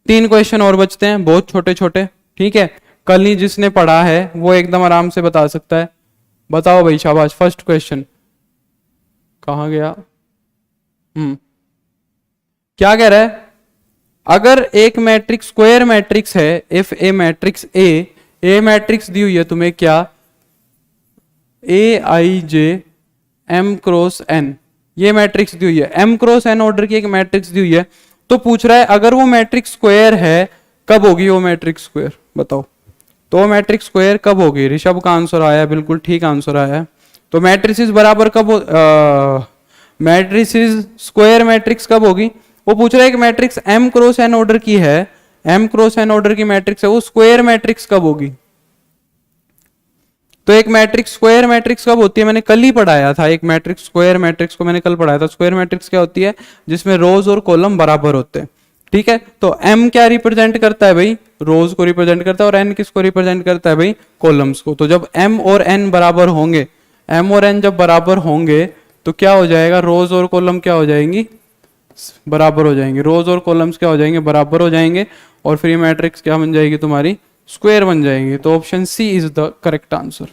A: 3 क्वेश्चन और बचते हैं, बहुत छोटे छोटे, ठीक है। कल ही जिसने पढ़ा है वो एकदम आराम से बता सकता है। बताओ भाई, शाबाश। फर्स्ट क्वेश्चन कहाँ गया, क्या कह रहा है, अगर एक मैट्रिक्स स्क्वायर मैट्रिक्स है, if A matrix A matrix दी हुई है तुम्हें क्या, AIJ M क्रॉस N, ये मैट्रिक्स दी हुई है। M क्रॉस N ऑर्डर की एक मैट्रिक्स दी हुई है। तो पूछ रहा है अगर वो मैट्रिक्स स्क्वायर है कब होगी वो मैट्रिक्स स्क्वायर, बताओ। तो वो मैट्रिक्स स्क्वायर कब होगी। ऋषभ का आंसर आया, बिल्कुल ठीक आंसर आया है। तो मैट्रिसेस बराबर कब मैट्रिसेस स्क्वायर मैट्रिक्स कब होगी। वो पूछ रहा है एक matrix M cross N order की है, M क्रॉस N ऑर्डर की मैट्रिक्स है, वो स्क्वायर मैट्रिक्स कब होगी। तो एक मैट्रिक्स स्क्वायर मैट्रिक्स कब होती है, मैंने कल ही पढ़ाया था। एक मैट्रिक्स स्क्वायर मैट्रिक्स को मैंने कल पढ़ाया था। स्क्वायर मैट्रिक्स क्या होती है, जिसमें रोज और कॉलम बराबर होते हैं, ठीक है। तो m क्या रिप्रेजेंट करता है भाई, रोज को रिप्रेजेंट करता है, और n किसको रिप्रेजेंट करता है भाई, कॉलम्स को। तो जब m और n बराबर होंगे, m और n जब बराबर होंगे तो क्या हो जाएगा, रोज और कॉलम क्या हो जाएंगी, बराबर हो जाएंगे। रोज और कॉलम्स क्या हो जाएंगे, बराबर हो जाएंगे। और फिर मैट्रिक्स क्या बन जाएगी तुम्हारी, स्क्वायर बन जाएंगे। तो option c is the correct answer.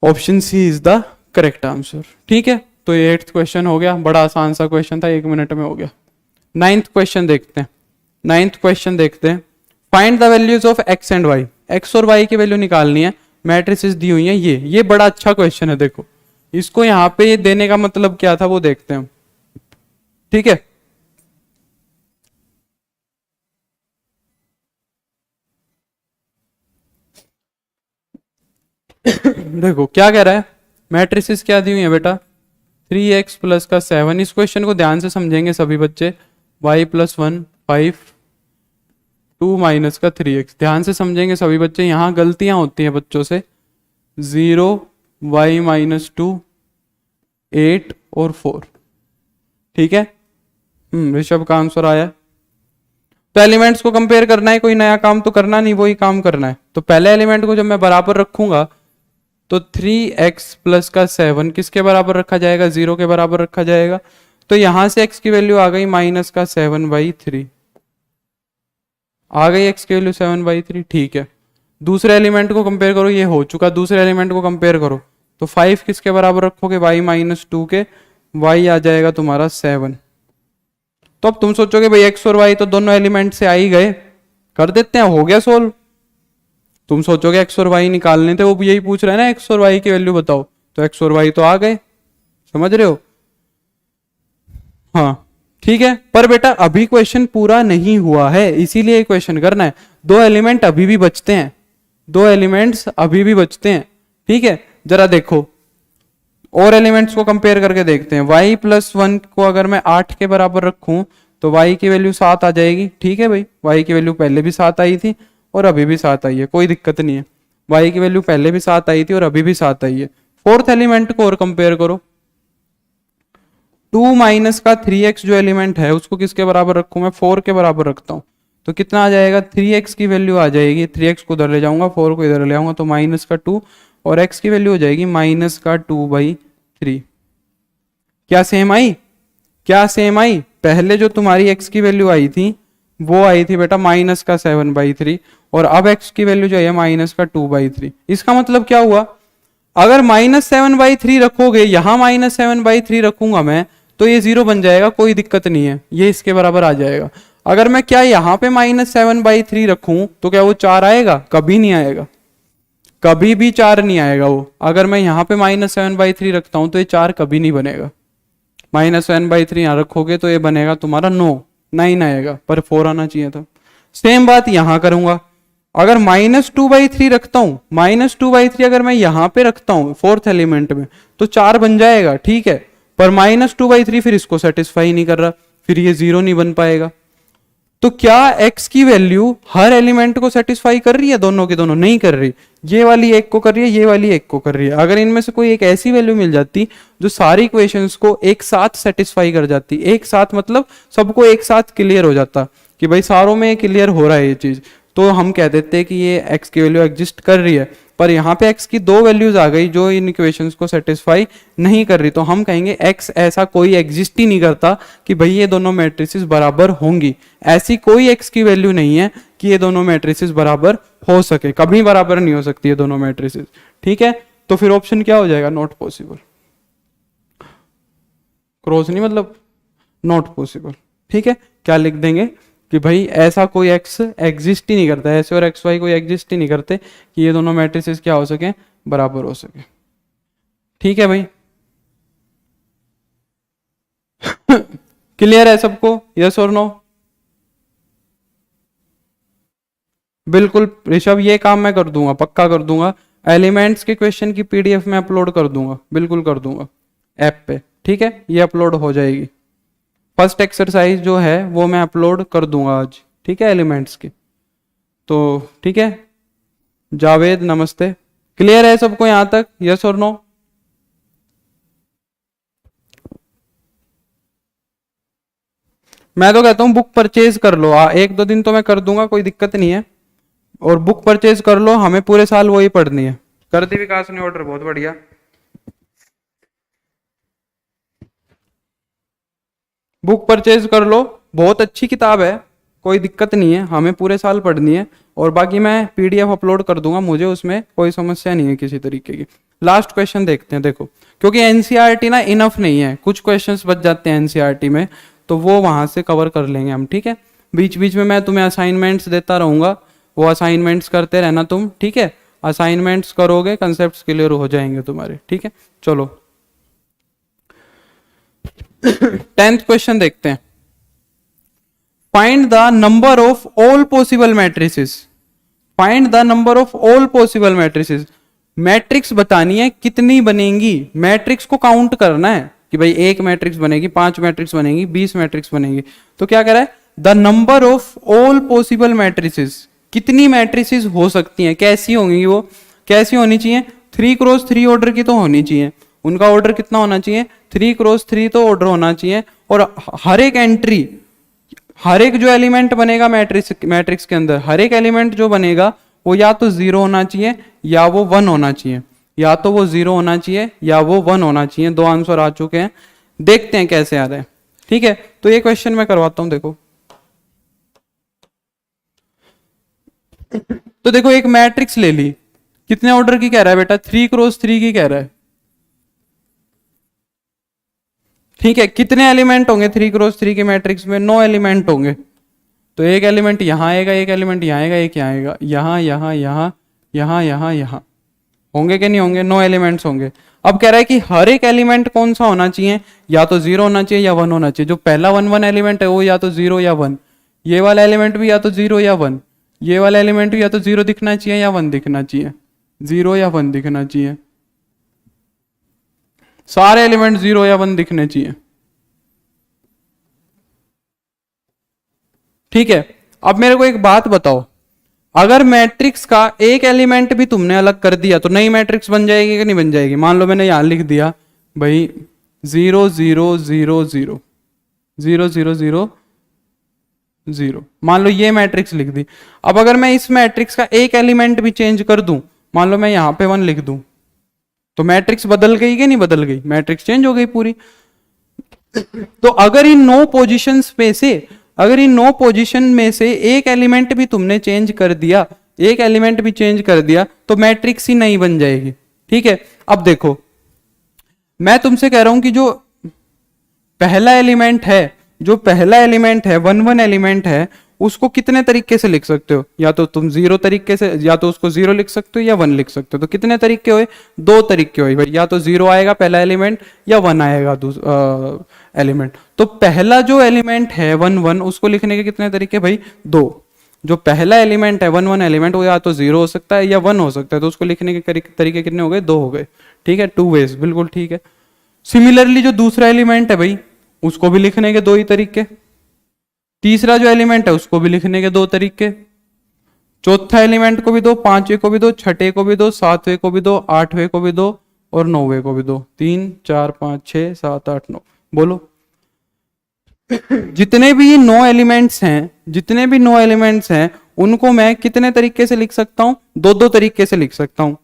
A: Option c is the correct answer, ठीक है। तो ये 8th क्वेश्चन हो गया, बड़ा आसान सा क्वेश्चन था, 1 मिनट में हो गया। 9th क्वेश्चन देखते हैं। 9th क्वेश्चन देखते हैं। Find the values of x and y, x और वाई की वैल्यू निकालनी है। मैट्रिसेस दी हुई है। ये बड़ा अच्छा क्वेश्चन है। देखो इसको यहाँ पे देने का मतलब क्या था वो देखते हैं, ठीक है। देखो क्या कह रहा है, मैट्रिसेस क्या दी हुई है बेटा, 3x प्लस का 7। इस क्वेश्चन को ध्यान से समझेंगे सभी बच्चे। y प्लस 1 5 2 माइनस का 3x, ध्यान से समझेंगे सभी बच्चे। यहाँ गलतियां होती हैं बच्चों से। 0 y माइनस 2 8 और 4, ठीक है। ऋषभ का आंसर आया। तो एलिमेंट्स को कंपेयर करना है, कोई नया काम तो करना नहीं, वही काम करना है। तो पहले एलिमेंट को जब मैं बराबर रखूंगा तो 3x प्लस का 7 किसके बराबर रखा जाएगा, 0 के बराबर रखा जाएगा। तो यहां से x की वैल्यू आ गई माइनस का 7/3, आ गई x की वैल्यू 7/3, ठीक है। दूसरे एलिमेंट को कंपेयर करो, ये हो चुका। दूसरे एलिमेंट को कंपेयर करो तो 5 किसके बराबर रखोगे, y माइनस 2 के, y आ जाएगा तुम्हारा 7। तो अब तुम सोचोगे भाई x और y तो दोनों एलिमेंट से आ ही गए, कर देते हैं, हो गया सोल्व। तुम सोचोगे x और y निकालने थे, वो भी यही पूछ रहा है ना, x और y की वैल्यू बताओ। तो x और y तो आ गए, समझ रहे हो, हाँ ठीक है। पर बेटा अभी क्वेश्चन पूरा नहीं हुआ है, इसीलिए क्वेश्चन करना है। 2 एलिमेंट अभी भी बचते हैं, 2 एलिमेंट्स अभी भी बचते हैं, ठीक है। जरा देखो और एलिमेंट्स को कंपेयर करके देखते हैं। y प्लस 1 को अगर मैं 8 के बराबर रखूं तो y की वैल्यू 7 आ जाएगी, ठीक है भाई। y की वैल्यू पहले भी 7 आई थी और अभी भी 7 आई है, कोई दिक्कत नहीं है। y की वैल्यू पहले भी 7 आई थी और अभी भी 7 आई है। 4th एलिमेंट को और कंपेयर करो, 2 माइनस का 3x जो एलिमेंट है उसको किसके बराबर रखूं मैं, 4 के बराबर रखता हूं। तो कितना आ जाएगा, 3x की वैल्यू आ जाएगी, 3x को इधर ले जाऊंगा, 4 को इधर ले आऊंगा, तो माइनस का 2 और x की वैल्यू हो जाएगी माइनस का 2/3। क्या सेम आई, क्या सेम आई, पहले जो तुम्हारी x की वैल्यू आई थी वो आई थी बेटा माइनस का 7/3 और अब x की वैल्यू जो है माइनस का 2/3। इसका मतलब क्या हुआ, अगर -7/3 रखोगे, यहां -7/3 रखूंगा मैं तो ये 0 बन जाएगा, कोई दिक्कत नहीं है, ये इसके बराबर आ जाएगा। अगर मैं क्या यहाँ पे -7/3 रखूं तो क्या वो 4 आएगा, कभी नहीं आएगा, कभी भी 4 नहीं आएगा वो। अगर मैं यहाँ पे -7/3 रखता हूं तो ये 4 कभी नहीं बनेगा। -7/3 यहाँ रखोगे तो ये बनेगा तुम्हारा 9 आएगा, पर 4 आना चाहिए था। सेम बात यहां करूंगा, अगर -2/3 रखता हूं, -2/3 अगर मैं यहां पे रखता हूं फोर्थ एलिमेंट में तो 4 बन जाएगा, ठीक है, पर -2/3 फिर इसको सेटिस्फाई नहीं कर रहा, फिर ये 0 नहीं बन पाएगा। तो क्या x की वैल्यू हर एलिमेंट को सेटिस्फाई कर रही है, दोनों की दोनों नहीं कर रही, ये वाली एक को कर रही है, ये वाली एक को कर रही है। अगर इनमें से कोई एक ऐसी वैल्यू मिल जाती जो सारी इक्वेशंस को एक साथ सेटिस्फाई कर जाती, एक साथ मतलब सबको एक साथ क्लियर हो जाता कि भाई सारों में क्लियर हो रहा है ये चीज, तो हम कह देते कि ये x की वैल्यू एग्जिस्ट कर रही है। पर यहाँ पे x की 2 वैल्यूज आ गई जो इन इक्वेशंस को सेटिस्फाई नहीं कर रही, तो हम कहेंगे x ऐसा कोई एग्जिस्ट ही नहीं करता कि भाई ये दोनों मैट्रिसेस बराबर होंगी। ऐसी कोई x की वैल्यू नहीं है कि ये दोनों मैट्रिसेस बराबर हो सके, कभी बराबर नहीं हो सकती ये दोनों मैट्रिसेस, ठीक है। तो फिर ऑप्शन क्या हो जाएगा, नॉट पॉसिबल, क्रॉस नहीं मतलब नॉट पॉसिबल, ठीक है। क्या लिख देंगे कि भाई ऐसा कोई x एग्जिस्ट ही नहीं करता, ऐसे और एक्स वाई कोई एग्जिस्ट ही नहीं करते कि ये दोनों मैट्रिसेस क्या हो सके, बराबर हो सके, ठीक है भाई। क्लियर है सबको, यस और नो? बिल्कुल ऋषभ, ये काम मैं कर दूंगा, पक्का कर दूंगा। एलिमेंट्स के क्वेश्चन की पीडीएफ में अपलोड कर दूंगा, बिल्कुल कर दूंगा ऐप पे, ठीक है, ये अपलोड हो जाएगी। फर्स्ट एक्सरसाइज जो है वो मैं अपलोड कर दूंगा आज, ठीक है, एलिमेंट्स की। तो ठीक है, जावेद नमस्ते, क्लियर है सबको यहां तक, यस और नो? मैं तो कहता हूं बुक परचेज कर लो, 1-2 दिन तो मैं कर दूंगा, कोई दिक्कत नहीं है, और बुक परचेज कर लो, हमें पूरे साल वही पढ़नी है। कर दी विकास ने ऑर्डर, बहुत बढ़िया। बुक परचेज कर लो, बहुत अच्छी किताब है, कोई दिक्कत नहीं है, हमें पूरे साल पढ़नी है, और बाकी मैं पीडीएफ अपलोड कर दूंगा, मुझे उसमें कोई समस्या नहीं है किसी तरीके की। लास्ट क्वेश्चन देखते हैं, देखो क्योंकि एनसीईआरटी ना इनफ नहीं है, कुछ क्वेश्चंस बच जाते हैं एनसीईआरटी में, तो वो वहां से कवर कर लेंगे हम, ठीक है। बीच बीच में मैं तुम्हें असाइनमेंट्स देता रहूंगा, वो असाइनमेंट्स करते रहना तुम, ठीक है। असाइनमेंट्स करोगे, कंसेप्ट क्लियर हो जाएंगे तुम्हारे, ठीक है। चलो 10th क्वेश्चन देखते हैं। Find the number of all possible matrices, find the number of all possible matrices. Matrix बतानी है कितनी बनेंगी, मैट्रिक्स को काउंट करना है कि भाई 1 मैट्रिक्स बनेगी, 5 मैट्रिक्स बनेगी, 20 मैट्रिक्स बनेगी। तो क्या कह रहा है, the number of all possible matrices, कितनी मैट्रिसेस हो सकती हैं, कैसी होंगी वो, कैसी होनी चाहिए, 3x3 ऑर्डर की तो होनी चाहिए, उनका ऑर्डर कितना होना चाहिए, 3x3 तो ऑर्डर होना चाहिए, और हर एक एंट्री, हर एक जो एलिमेंट बनेगा मैट्रिक्स के अंदर, हर एक एलिमेंट जो बनेगा वो या तो 0 होना चाहिए या वो 1 होना चाहिए, या तो वो 0 होना चाहिए या वो 1 होना चाहिए। 2 आंसर आ चुके हैं, देखते हैं कैसे आ रहे हैं, ठीक है। तो ये क्वेश्चन मैं करवाता हूं, देखो तो देखो एक मैट्रिक्स ले ली, कितने ऑर्डर की कह रहा है बेटा, 3x3 की कह रहा है, ठीक है। कितने एलिमेंट होंगे 3x3 के मैट्रिक्स में, 9 एलिमेंट होंगे। तो एक एलिमेंट यहां आएगा, एक एलिमेंट यहां आएगा, एक यहां आएगा, यहां यहां यहां यहां यहां यहां, होंगे कि नहीं होंगे, 9 एलिमेंट्स होंगे। अब कह रहा है कि हर एक एलिमेंट कौन सा होना चाहिए, या तो 0 होना चाहिए या 1 होना चाहिए। जो पहला 1 एलिमेंट है वो या तो 0 या 1, ये वाला एलिमेंट भी या तो 0 या 1, ये वाला एलिमेंट भी या तो 0 दिखना चाहिए या 1 दिखना चाहिए, 0 या 1 दिखना चाहिए, सारे एलिमेंट 0 या 1 दिखने चाहिए, ठीक है। अब मेरे को एक बात बताओ, अगर मैट्रिक्स का एक एलिमेंट भी तुमने अलग कर दिया तो नई मैट्रिक्स बन जाएगी कि नहीं बन जाएगी। मान लो मैंने यहां लिख दिया भाई 0 0 0 0 0 0 0 0। मान लो ये मैट्रिक्स लिख दी। अब अगर मैं इस मैट्रिक्स का एक एलिमेंट भी चेंज कर दूं, मान लो मैं यहां पे 1 लिख दूं, तो मैट्रिक्स बदल गई कि नहीं बदल गई? मैट्रिक्स चेंज हो गई पूरी। तो अगर इन नो पोजीशंस में से, अगर इन नो पोजीशन में से एक एलिमेंट भी तुमने चेंज कर दिया, एक एलिमेंट भी चेंज कर दिया, तो मैट्रिक्स ही नहीं बन जाएगी। ठीक है, अब देखो मैं तुमसे कह रहा हूं कि जो पहला एलिमेंट है, जो पहला एलिमेंट है, वन वन एलिमेंट है, उसको कितने तरीके से लिख सकते हो? या तो तुम जीरो तरीके से, या तो उसको जीरो लिख सकते हो या वन लिख सकते हो। तो कितने तरीके हुए? दो तरीके हुए भाई, या तो जीरो आएगा पहला एलिमेंट या वन आएगा एलिमेंट। तो पहला जो एलिमेंट है वन वन, उसको लिखने के कितने तरीके भाई? दो। जो पहला एलिमेंट है वन वन एलिमेंट, वो या तो जीरो हो सकता है या वन हो सकता है, तो उसको लिखने के तरीके कितने हो गए? दो हो गए। ठीक है, टू वेज, बिल्कुल ठीक है। सिमिलरली जो दूसरा एलिमेंट है भाई, उसको भी लिखने के दो ही तरीके। तीसरा जो एलिमेंट है उसको भी लिखने के दो तरीके। चौथा एलिमेंट को भी दो, पांचवे को भी दो, छठे को भी दो, सातवें को भी दो, आठवें को भी दो और नौवे को भी दो। 3 4 5 6 7 8 9। बोलो जितने भी ये नो एलिमेंट्स हैं, जितने भी नो एलिमेंट्स हैं, उनको मैं कितने तरीके से लिख सकता हूं? दो दो तरीके से लिख सकता हूं।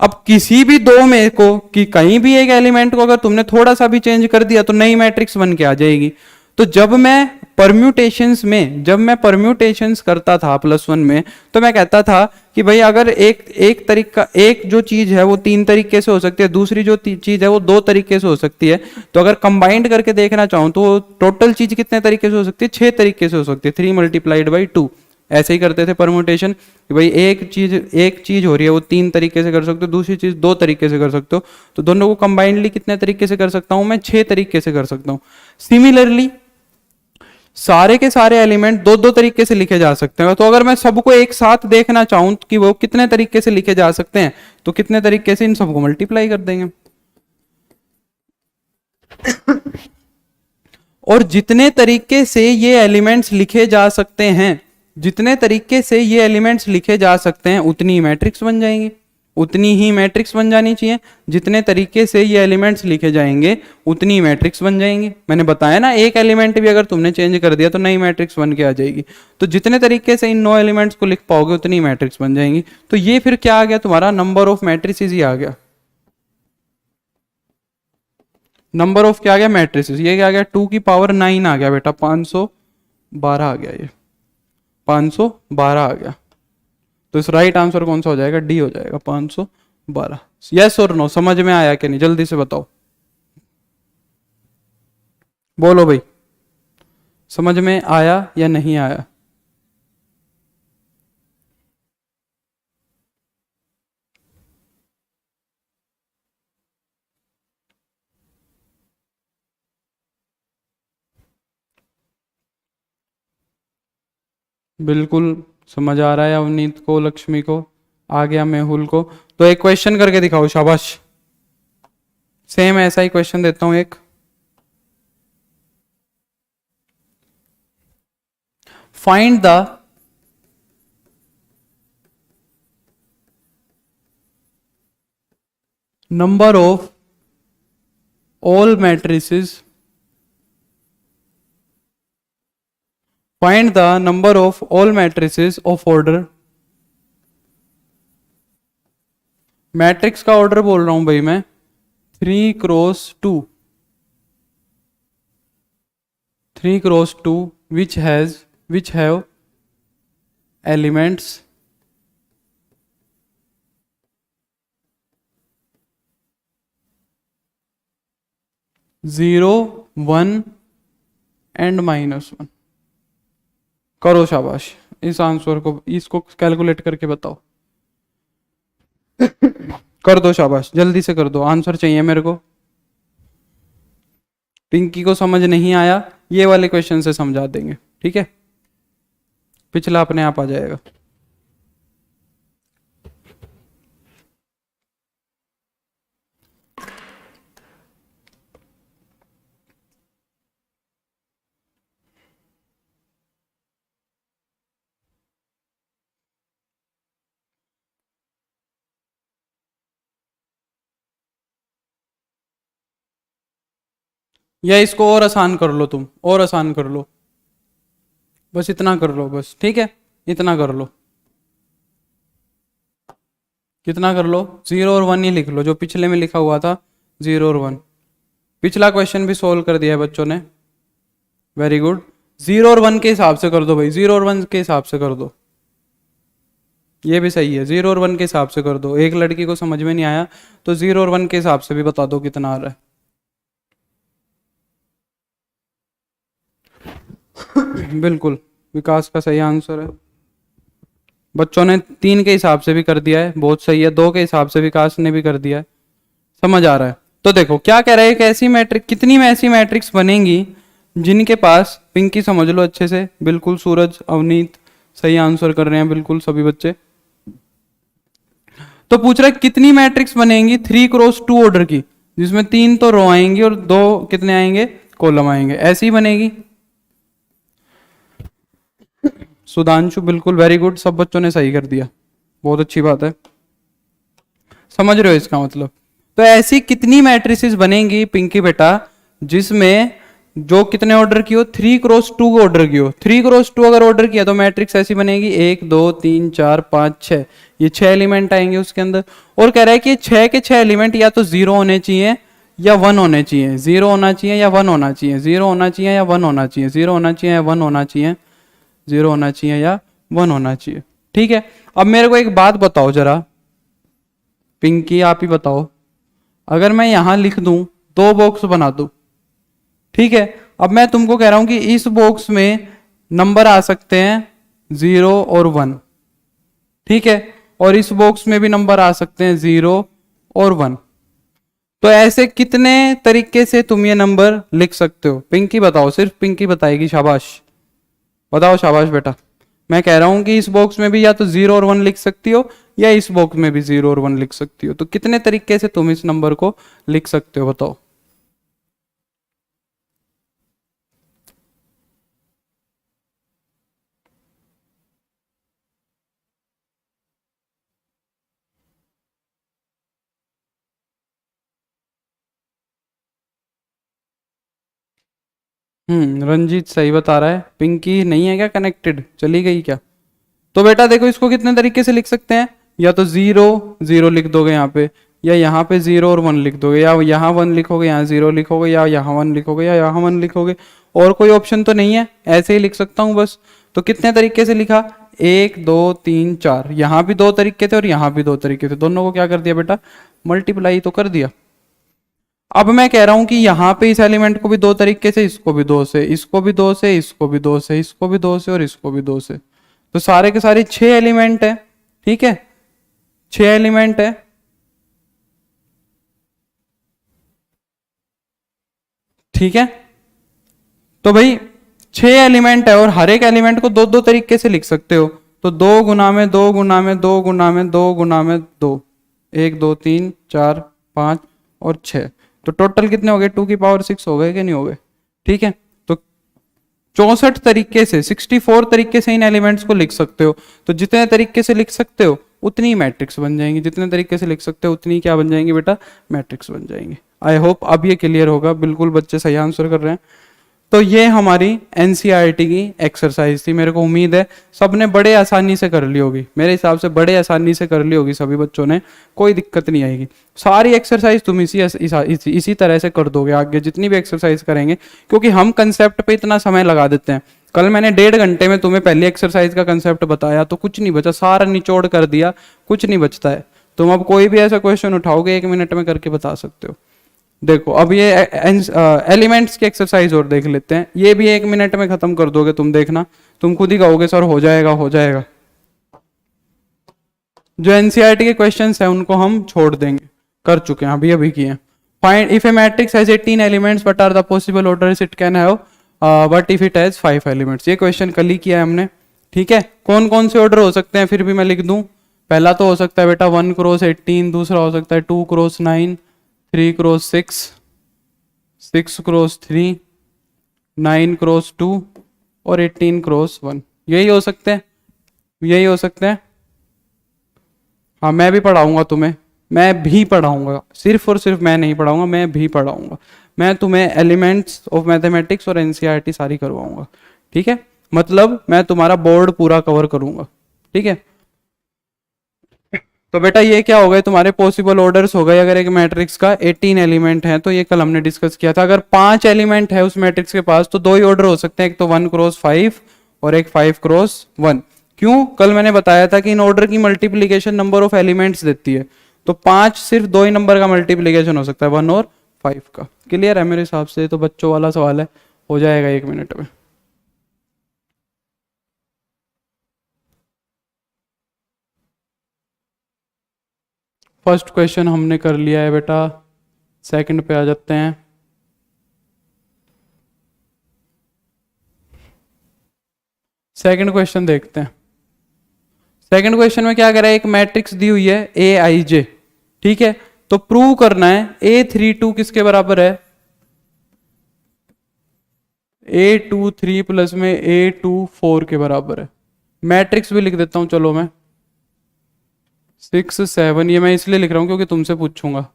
A: अब किसी भी दो में को, कि कहीं भी एक एलिमेंट को अगर तुमने थोड़ा सा भी चेंज कर दिया तो नई मैट्रिक्स बन के आ जाएगी। तो जब मैं परम्यूटेशंस में, जब मैं परम्यूटेशंस करता था प्लस वन में, तो मैं कहता था कि भाई अगर एक एक तरीका, एक जो चीज है वो तीन तरीके से हो सकती है, दूसरी जो चीज है वो दो तरीके से हो सकती है। तो अगर कंबाइंड करके देखना चाहूं तो टोटल चीज कितने तरीके से हो सकती है? 6 तरीके से हो सकती है। 3 मल्टीप्लाइड बाई 2। ऐसे ही करते थे परमुटेशन कि भाई एक चीज हो रही है वो तीन तरीके से कर सकते हो, दूसरी चीज दो तरीके से कर सकते हो। तो दोनों को कंबाइंडली कितने तरीके से कर सकता हूं मैं? 6 तरीके से कर सकता हूं। सिमिलरली सारे के सारे एलिमेंट दो दो तरीके से लिखे जा सकते हैं। तो अगर मैं सबको एक साथ देखना चाहूं कि वो कितने तरीके से लिखे जा सकते हैं, तो कितने तरीके से इन सबको मल्टीप्लाई कर देंगे। और जितने तरीके से ये एलिमेंट्स लिखे जा सकते हैं, जितने तरीके से ये एलिमेंट्स लिखे जा सकते हैं, उतनी ही मैट्रिक्स बन जाएंगी। उतनी ही मैट्रिक्स बन जानी चाहिए। जितने तरीके से ये एलिमेंट्स लिखे जाएंगे उतनी ही मैट्रिक्स बन जाएंगी। मैंने बताया ना, एक एलिमेंट भी अगर तुमने चेंज कर दिया तो नई मैट्रिक्स बन के आ जाएगी। तो जितने तरीके से इन नो एलिमेंट्स को लिख पाओगे उतनी ही मैट्रिक्स बन जाएंगी। तो ये फिर क्या आ गया? तुम्हारा नंबर ऑफ मैट्रिसेस ही आ गया। नंबर ऑफ क्या आ गया? मैट्रिसेस। ये क्या आ गया? 2 की पावर 9 आ गया बेटा, 512 आ गया। ये 512 आ गया। तो इस राइट आंसर कौन सा हो जाएगा? डी हो जाएगा, 512। यस और नो, समझ में आया कि नहीं? जल्दी से बताओ, बोलो भाई, समझ में आया या नहीं आया? बिल्कुल समझ आ रहा है अवनीत को, लक्ष्मी को, आ गया मेहुल को। तो एक क्वेश्चन करके दिखाओ, शाबाश। सेम ऐसा ही क्वेश्चन देता हूं एक। Find the number of all matrices, find the number of all matrices of order. Matrix का ऑर्डर बोल रहा हूं भाई मैं, 3x2, 3x2 which have elements 0 1 and -1। करो शाबाश, इस आंसर को, इसको कैलकुलेट करके बताओ। कर दो शाबाश, जल्दी से कर दो, आंसर चाहिए मेरे को। पिंकी को समझ नहीं आया, ये वाले क्वेश्चन से समझा देंगे, ठीक है? पिछला अपने आप आ जाएगा। या इसको और आसान कर लो, तुम और आसान कर लो, बस इतना कर लो बस, ठीक है, इतना कर लो, कितना कर लो, 0 और 1 ही लिख लो, जो पिछले में लिखा हुआ था 0 और 1। पिछला क्वेश्चन भी सोल्व कर दिया है बच्चों ने, वेरी गुड। 0 और 1 के हिसाब से कर दो भाई, 0 और 1 के हिसाब से कर दो, ये भी सही है, 0 और 1 के हिसाब से कर दो। एक लड़की को समझ में नहीं आया तो 0 और 1 के हिसाब से भी बता दो कितना आ रहा है। बिल्कुल, विकास का सही आंसर है। बच्चों ने 3 के हिसाब से भी कर दिया है, बहुत सही है। 2 के हिसाब से विकास ने भी कर दिया है, समझ आ रहा है। तो देखो क्या कह रहा है, एक ऐसी मैट्रिक, कितनी में ऐसी मैट्रिक्स बनेंगी जिनके पास, पिंकी समझ लो अच्छे से, बिल्कुल सूरज, अवनीत सही आंसर कर रहे हैं बिल्कुल सभी बच्चे। तो पूछ रहा है कितनी मैट्रिक्स बनेंगी 3x2 ऑर्डर की, जिसमें 3 तो रो आएंगी और 2 कितने आएंगे, कॉलम आएंगे, ऐसी ही बनेगी। सुधांशु बिल्कुल वेरी गुड, सब बच्चों ने सही कर दिया, बहुत अच्छी बात है, समझ रहे हो इसका मतलब। तो ऐसी कितनी मैट्रिसेस बनेंगी पिंकी बेटा जिसमें जो कितने ऑर्डर की हो, 3x2 ऑर्डर की हो। 3x2 अगर ऑर्डर किया तो मैट्रिक्स ऐसी बनेगी 1 2 3 4 5 6, ये 6 एलिमेंट आएंगे उसके अंदर। और कह रहा है कि 6 के 6 एलिमेंट या तो 0 होने चाहिए या 1 होने चाहिए, 0 होना चाहिए या 1 होना चाहिए, 0 होना चाहिए या 1 होना चाहिए, 0 होना चाहिए या 1 होना चाहिए, 0 होना चाहिए या 1 होना चाहिए, ठीक है। अब मेरे को एक बात बताओ जरा, पिंकी आप ही बताओ, अगर मैं यहां लिख दूं, 2 बॉक्स बना दूं, ठीक है, अब मैं तुमको कह रहा हूं कि इस बॉक्स में नंबर आ सकते हैं 0 और 1, ठीक है, और इस बॉक्स में भी नंबर आ सकते हैं 0 और 1। तो ऐसे कितने तरीके से तुम ये नंबर लिख सकते हो, पिंकी बताओ, सिर्फ पिंकी बताएगी, शाबाश बताओ, शाबाश बेटा। मैं कह रहा हूं कि इस बॉक्स में भी या तो 0 और 1 लिख सकती हो या इस बॉक्स में भी 0 और 1 लिख सकती हो, तो कितने तरीके से तुम इस नंबर को लिख सकते हो बताओ। रंजीत सही बता रहा है, पिंकी नहीं है क्या कनेक्टेड, चली गई क्या। तो बेटा देखो इसको कितने तरीके से लिख सकते हैं, या तो 0 0 लिख दोगे यहाँ पे, या यहाँ पे 0 और 1 लिख दोगे, या यहाँ 1 लिखोगे, यहाँ 0 लिखोगे, या यहाँ 1 लिखोगे, या यहाँ 1 लिखोगे, और कोई ऑप्शन तो नहीं है, ऐसे ही लिख सकता हूँ बस। तो कितने तरीके से लिखा, 1 2 3 4, यहाँ भी 2 तरीके थे और यहाँ भी 2 तरीके थे, दोनों को क्या कर दिया बेटा, मल्टीप्लाई तो कर दिया। अब मैं कह रहा हूं कि यहां पे इस एलिमेंट को भी 2 तरीके से, इसको भी 2 से, इसको भी 2 से, इसको भी 2 से, इसको भी 2 से और इसको भी 2 से, तो सारे के सारे 6 एलिमेंट है, ठीक है, 6 एलिमेंट है, ठीक है। तो भाई 6 एलिमेंट है और हर एक एलिमेंट को 2 2 तरीके से लिख सकते हो, तो 2 गुना में 2 गुना में 2 गुना में 2 गुना में 2, 1 2 3 4 5 और 6, तो टोटल कितने हो गए, 2 की पावर 6 हो गए कि नहीं हो गए, ठीक है। तो 64 तरीके से, 64 तरीके से इन एलिमेंट्स को लिख सकते हो। तो जितने तरीके से लिख सकते हो उतनी मैट्रिक्स बन जाएंगी, जितने तरीके से लिख सकते हो उतनी क्या बन जाएंगी बेटा, मैट्रिक्स बन जाएंगी। आई होप अब ये क्लियर होगा, बिल्कुल बच्चे सही आंसर कर रहे हैं। तो ये हमारी एनसीईआरटी की एक्सरसाइज थी, मेरे को उम्मीद है सबने बड़े आसानी से कर ली होगी, मेरे हिसाब से बड़े आसानी से कर ली होगी सभी बच्चों ने, कोई दिक्कत नहीं आएगी। सारी एक्सरसाइज तुम इसी तरह से कर दोगे आगे जितनी भी एक्सरसाइज करेंगे, क्योंकि हम कंसेप्ट पे इतना समय लगा देते हैं। कल मैंने 1.5 घंटे में तुम्हें पहली एक्सरसाइज का कंसेप्ट बताया तो कुछ नहीं बचा, सारा निचोड़ कर दिया, कुछ नहीं बचता है। तुम अब कोई भी ऐसा क्वेश्चन उठाओगे 1 मिनट में करके बता सकते हो। देखो अब ये एलिमेंट्स की एक्सरसाइज और देख लेते हैं, ये भी 1 मिनट में खत्म कर दोगे तुम, देखना तुम खुद ही कहोगे सर हो जाएगा हो जाएगा। जो एनसीईआरटी के क्वेश्चंस हैं उनको हम छोड़ देंगे, कर चुके हैं अभी अभी किए। Find if A matrix has 18 elements what are the possible orders it can have, but if it has 5 elements. ये क्वेश्चन कल ही किया है हमने, ठीक है। कौन कौन से ऑर्डर हो सकते हैं फिर भी मैं लिख दूं, पहला तो हो सकता है बेटा 1x18, दूसरा हो सकता है 2x9, 3x6, 6x3, 9x2 और 18x1, यही हो सकते हैं, यही हो सकते हैं। हाँ मैं भी पढ़ाऊंगा तुम्हें, मैं भी पढ़ाऊंगा, सिर्फ और सिर्फ मैं नहीं पढ़ाऊंगा, मैं भी पढ़ाऊंगा। मैं तुम्हें एलिमेंट्स ऑफ मैथमेटिक्स और एनसीईआरटी सारी करवाऊंगा, ठीक है। मतलब मैं तुम्हारा बोर्ड पूरा कवर करूंगा, ठीक है। तो बेटा ये क्या हो गए तुम्हारे पॉसिबल ऑर्डर्स हो गए। अगर एक मैट्रिक्स का 18 एलिमेंट है तो ये कल हमने डिस्कस किया था। अगर 5 एलिमेंट है उस मैट्रिक्स के पास तो 2 ही ऑर्डर हो सकते हैं, एक तो 1 क्रॉस 5 और एक 5 क्रॉस 1। क्यों? कल मैंने बताया था कि इन ऑर्डर की मल्टीप्लीकेशन नंबर ऑफ एलिमेंट्स देती है, तो 5 सिर्फ 2 ही नंबर का मल्टीप्लीकेशन हो सकता है, 1 और 5 का। क्लियर है मेरे हिसाब से? तो बच्चों वाला सवाल है, हो जाएगा 1 मिनट में। फर्स्ट क्वेश्चन हमने कर लिया है बेटा, सेकंड पे आ जाते हैं। सेकंड क्वेश्चन देखते हैं। सेकंड क्वेश्चन में क्या कह रहा है, एक मैट्रिक्स दी हुई है ए आई जे, ठीक है। तो प्रूव करना है A32 किसके बराबर है, A23 प्लस में A24 के बराबर है। मैट्रिक्स भी लिख देता हूं चलो मैं, 6 7, ये मैं इसलिए लिख रहा हूं क्योंकि तुमसे पूछूंगा।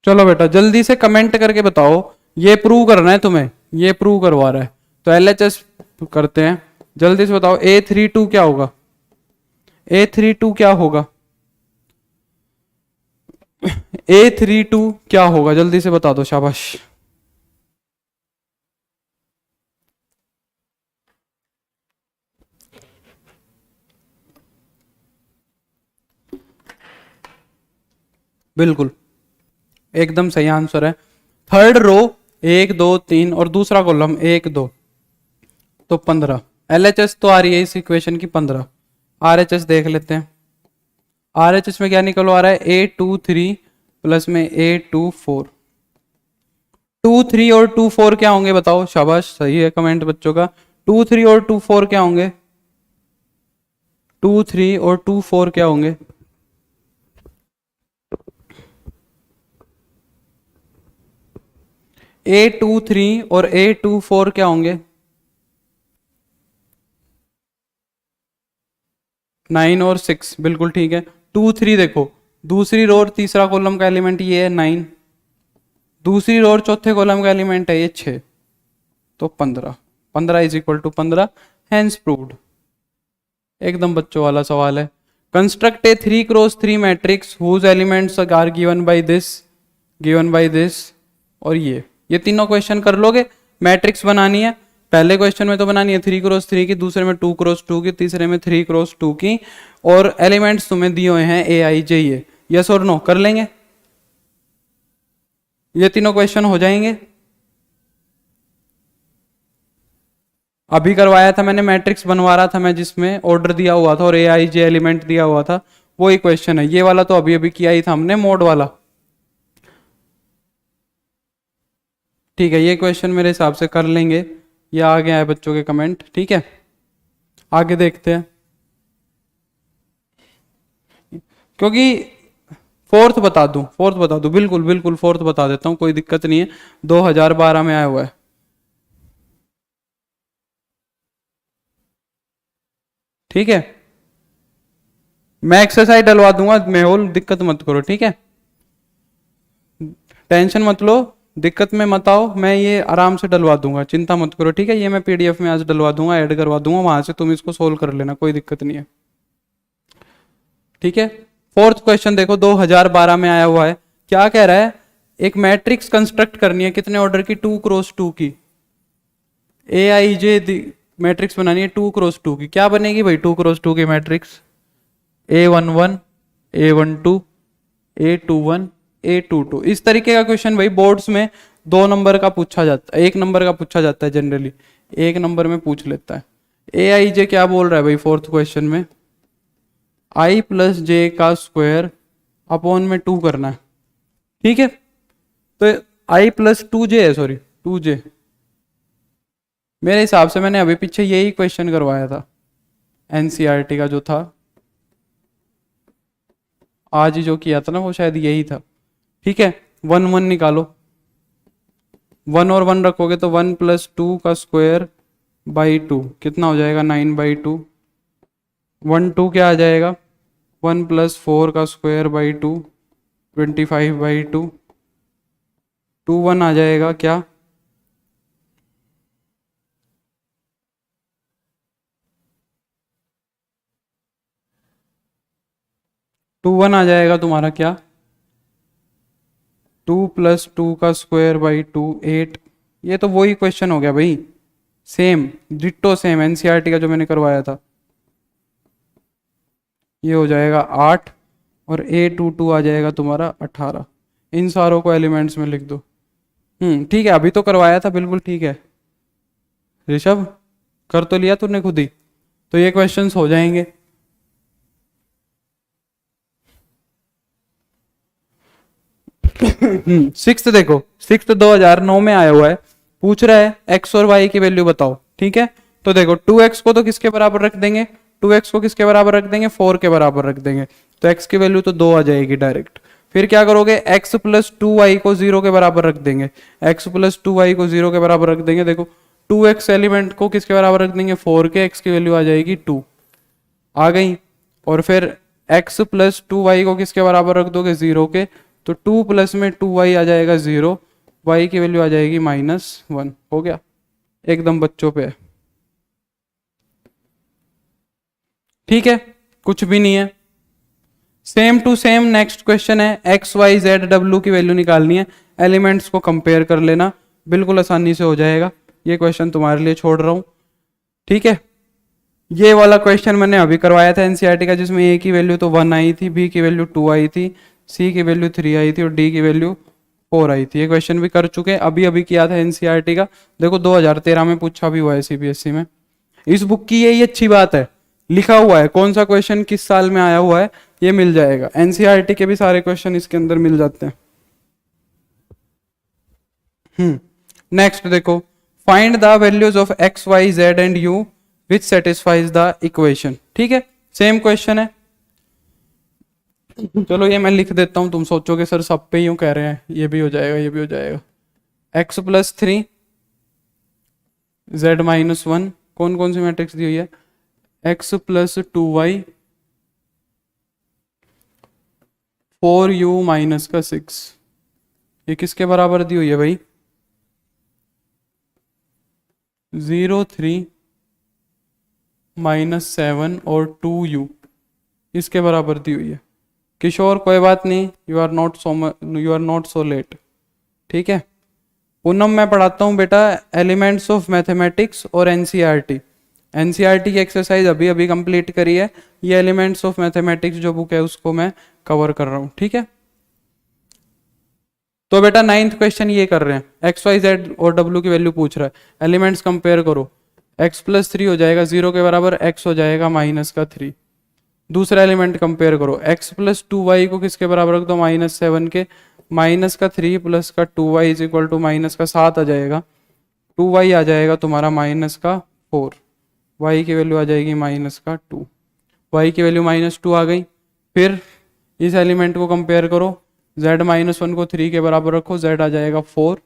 A: चलो बेटा जल्दी से कमेंट करके बताओ, ये प्रूव करना है तुम्हें, ये प्रूव करवा रहा है। तो LHS करते हैं, जल्दी से बताओ A32 क्या होगा, A32 क्या होगा, A32 क्या होगा, जल्दी से बता दो, शाबाश। बिल्कुल एकदम सही आंसर है। थर्ड रो 1 2 3 और दूसरा कॉलम 1 2, तो 15। LHS तो आ रही है इस इक्वेशन की 15। RHS देख लेते हैं। RHS में क्या निकल आ रहा है, A23 प्लस में A24। 2 3 और 2 4 क्या होंगे बताओ, शाबाश सही है कमेंट बच्चों का। 2 3 और 2 4 क्या होंगे, 2 3 और 2 4 क्या होंगे, A23 और A24 क्या होंगे, 9 और 6, बिल्कुल ठीक है। 2 3 देखो, दूसरी रो और तीसरा कॉलम का एलिमेंट ये है 9, दूसरी रो और चौथे कॉलम का एलिमेंट है ये 6, तो 15। 15 is equal to 15, hence proved. एकदम बच्चों वाला सवाल है। Construct a 3 cross 3 matrix whose elements are given by this, given by this, और ये तीनों क्वेश्चन कर लोगे। मैट्रिक्स बनानी है, पहले क्वेश्चन में तो बनानी है 3 क्रॉस 3 की, दूसरे में 2 क्रॉस 2 की, तीसरे में 3 क्रॉस 2 की, और एलिमेंट्स तुम्हें दिए हुए हैं ए आई जे। ये यस और नो कर लेंगे, ये तीनों क्वेश्चन हो जाएंगे। अभी करवाया था मैंने, मैट्रिक्स बनवा रहा था मैं जिसमें ऑर्डर दिया हुआ था और ए आई जे एलिमेंट दिया हुआ था, वही क्वेश्चन है। ये वाला तो अभी अभी किया ही था हमने, मोड वाला। ठीक है, ये क्वेश्चन मेरे हिसाब से कर लेंगे। ये आ गया है बच्चों के कमेंट, ठीक है। आगे देखते हैं, क्योंकि फोर्थ बता दूं, फोर्थ बता दूं, बिल्कुल बिल्कुल फोर्थ बता देता हूं, कोई दिक्कत नहीं है। 2012 में आया हुआ है, ठीक है। मैं एक्सरसाइज डलवा दूंगा, मेहुल दिक्कत मत करो, ठीक है। टेंशन मत लो, दिक्कत में मत आओ, मैं ये आराम से डलवा दूंगा, चिंता मत करो, ठीक है। ये मैं PDF में आज डलवा दूंगा, ऐड करवा दूंगा, वहां से तुम इसको सोल्व कर लेना, कोई दिक्कत नहीं है, ठीक है। फोर्थ क्वेश्चन देखो, 2012 में आया हुआ है। क्या कह रहा है, एक मैट्रिक्स कंस्ट्रक्ट करनी है, कितने ऑर्डर की, 2 क्रॉस 2 की। ए आई जे मैट्रिक्स बनानी है 2 क्रॉस 2 की। क्या बनेगी भाई 2 क्रॉस 2 की matrix, A11 A12 A21 A22। इस तरीके का क्वेश्चन भाई बोर्ड्स में 2 नंबर का पूछा जाता है, 1 नंबर का पूछा जाता है, जनरली 1 नंबर में पूछ लेता है। ए आई जे क्या बोल रहा है भाई फोर्थ क्वेश्चन में, I प्लस जे का स्क्वायर अपॉन में 2 करना है, ठीक है। तो I प्लस 2J है, सॉरी 2J। मेरे हिसाब से मैंने अभी पीछे यही क्वेश्चन करवाया था एनसीईआरटी का जो था, आज ही जो किया था ना वो शायद यही था, ठीक है। 1 1 निकालो, 1 और 1 रखोगे तो 1 प्लस 2 का स्क्वायर बाई टू कितना हो जाएगा, 9/2। 1/2 क्या आ जाएगा, 1 + 4 का स्क्वायर बाई टू, 25/2। 2 1 आ जाएगा क्या, 2 1 आ जाएगा तुम्हारा क्या, 2 + 2 का स्क्वायर बाई टू, 8। ये तो वही क्वेश्चन हो गया भाई, सेम डिट्टो सेम एनसीईआरटी का जो मैंने करवाया था। ये हो जाएगा 8 और A22 आ जाएगा तुम्हारा 18। इन सारों को एलिमेंट्स में लिख दो। ठीक है, अभी तो करवाया था, बिल्कुल ठीक है ऋषभ, कर तो लिया तूने खुद ही, तो ये क्वेश्चंस हो जाएंगे। सिक्स्थ देखो, सिक्स्थ 2009 में आया हुआ है, पूछ रहा है एक्स और वाई की वैल्यू बताओ। ठीक है, तो देखो 2x को तो किसके बराबर रख देंगे, 2x को किसके बराबर रख देंगे, 4 के बराबर रख देंगे, तो x की वैल्यू तो 2 आ जाएगी डायरेक्ट। फिर क्या करोगे, x + 2y को 0 के बराबर रख देंगे, x + 2y को 0 के बराबर रख देंगे। देखो 2x एलिमेंट को किसके बराबर रख देंगे, 4 के, x की वैल्यू आ जाएगी 2 आ गई। और फिर x + 2y को किसके बराबर रख दोगे, 0 के, तो 2 प्लस में 2y आ जाएगा 0, y की वैल्यू आ जाएगी -1। हो गया, एकदम बच्चों पे है। ठीक है, कुछ भी नहीं है, same to same next question है, एक्स वाई जेड डब्ल्यू की वैल्यू निकालनी है, एलिमेंट्स को कंपेयर कर लेना, बिल्कुल आसानी से हो जाएगा। ये क्वेश्चन तुम्हारे लिए छोड़ रहा हूं। ठीक है, ये वाला क्वेश्चन मैंने अभी करवाया था एनसीईआरटी का, जिसमें ए की वैल्यू तो 1 आई थी, बी की वैल्यू 2 आई थी, सी की वैल्यू 3 आई थी और डी की वैल्यू 4 आई थी। ये क्वेश्चन भी कर चुके हैं, अभी अभी किया था एनसीईआरटी का, देखो 2013 में पूछा भी हुआ है सीबीएसई में। इस बुक की यही अच्छी बात है, लिखा हुआ है कौन सा क्वेश्चन किस साल में आया हुआ है, ये मिल जाएगा। एनसीईआरटी के भी सारे क्वेश्चन इसके अंदर मिल जाते हैं। नेक्स्ट देखो, find the values of x y z and u which satisfies the equation. ठीक है, सेम क्वेश्चन है, चलो ये मैं लिख देता हूं, तुम सोचोगे सर सब पे यूं कह रहे हैं, ये भी हो जाएगा, ये भी हो जाएगा। x + 3 z - 1, कौन कौन सी मैट्रिक्स दी हुई है, x + 2y 4u - 6, ये किसके बराबर दी हुई है भाई, 0 3 -7 और 2u, इसके बराबर दी हुई है। किशोर कोई बात नहीं, you are not so late. ठीक है, पूनम मैं पढ़ाता हूँ बेटा एलिमेंट्स ऑफ मैथमेटिक्स और एनसीईआरटी। एनसीईआरटी की एक्सरसाइज अभी अभी कंप्लीट करी है, ये एलिमेंट्स ऑफ मैथमेटिक्स जो बुक है उसको मैं कवर कर रहा हूँ। ठीक है, तो बेटा 9th क्वेश्चन ये कर रहे हैं, एक्स वाई जेड और डब्ल्यू की वैल्यू पूछ रहा है, एलिमेंट्स कंपेयर करो, x + 3 हो जाएगा 0 के बराबर, x हो जाएगा -3। दूसरा एलिमेंट कंपेयर करो, x + 2y को किसके बराबर रख दो, -7 के, -3 + 2y = -7 आ जाएगा, 2y आ जाएगा तुम्हारा -4, y की वैल्यू आ जाएगी -2, y की वैल्यू -2 आ गई। फिर इस एलिमेंट को कंपेयर करो, z - 1 को 3 के बराबर रखो, z आ जाएगा 4।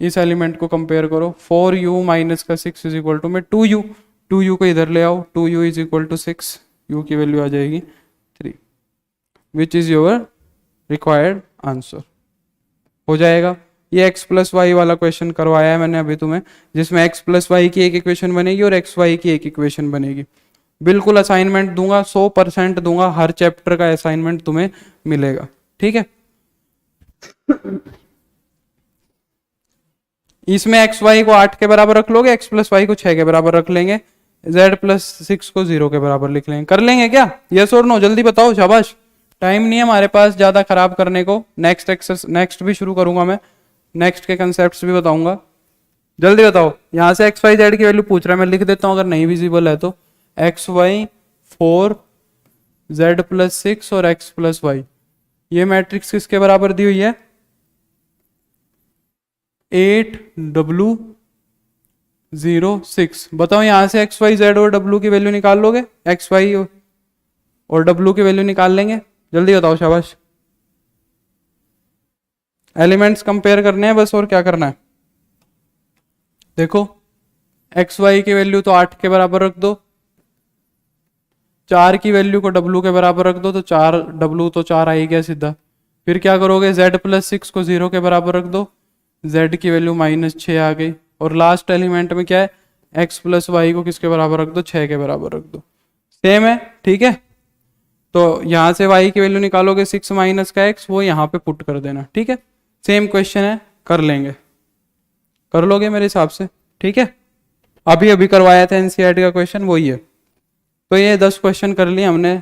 A: इस एलिमेंट को कंपेयर करो, 4u - 6 में 2u, 2u को इधर ले आओ, 2u = 6, u की वैल्यू आ जाएगी 3, which is your required answer. हो जाएगा। ये x + y वाला क्वेश्चन करवाया है मैंने अभी तुम्हें, जिसमें x + y की एक इक्वेशन बनेगी और x y की एक इक्वेशन बनेगी। बिल्कुल असाइनमेंट दूंगा, 100% दूंगा, हर चैप्टर का असाइनमेंट तुम्हें मिलेगा। ठीक है, इसमें एक्स वाई को 8 के बराबर रख लोगे, x + y को 6 के बराबर रख लेंगे, z + 6 को 0 के बराबर लिख लेंगे। कर लेंगे क्या, यस और नो, जल्दी बताओ, शाबाश। टाइम नहीं है हमारे पास ज्यादा खराब करने को, नेक्स्ट भी शुरू करूंगा मैं, नेक्स्ट के कंसेप्ट भी बताऊंगा, जल्दी बताओ। यहां से एक्स वाई जेड की वैल्यू पूछ रहा है, मैं लिख देता हूं अगर नहीं विजिबल है तो, एक्स वाई 4 z + 6 और x + y, ये मैट्रिक्स किसके बराबर दी हुई है, 8w 0 6। बताओ यहां से एक्स वाई जेड और w की वैल्यू निकाल लोगे, एक्स वाई और w की वैल्यू निकाल लेंगे, जल्दी बताओ, शाबाश। एलिमेंट्स कंपेयर करने हैं बस, और क्या करना है। देखो एक्स वाई की वैल्यू तो 8 के बराबर रख दो, 4 की वैल्यू को डब्लू के बराबर रख दो, तो 4 डब्लू तो 4 आ ही गया सीधा। फिर क्या करोगे, z+6 को 0 के बराबर रख दो, z की वैल्यू -6 आ गई। और लास्ट एलिमेंट में क्या है, x+y को किसके बराबर रख दो, 6 के बराबर रख दो। सेम है, ठीक है। तो यहां से y की वैल्यू निकालोगे 6 माइनस का x, वो यहाँ पे पुट कर देना, ठीक है। सेम क्वेश्चन है, कर लेंगे, कर लोगे मेरे हिसाब से, ठीक है। अभी अभी करवाया था एनसीईआरटी का क्वेश्चन, वही है। तो ये 10 क्वेश्चन कर लिए हमने,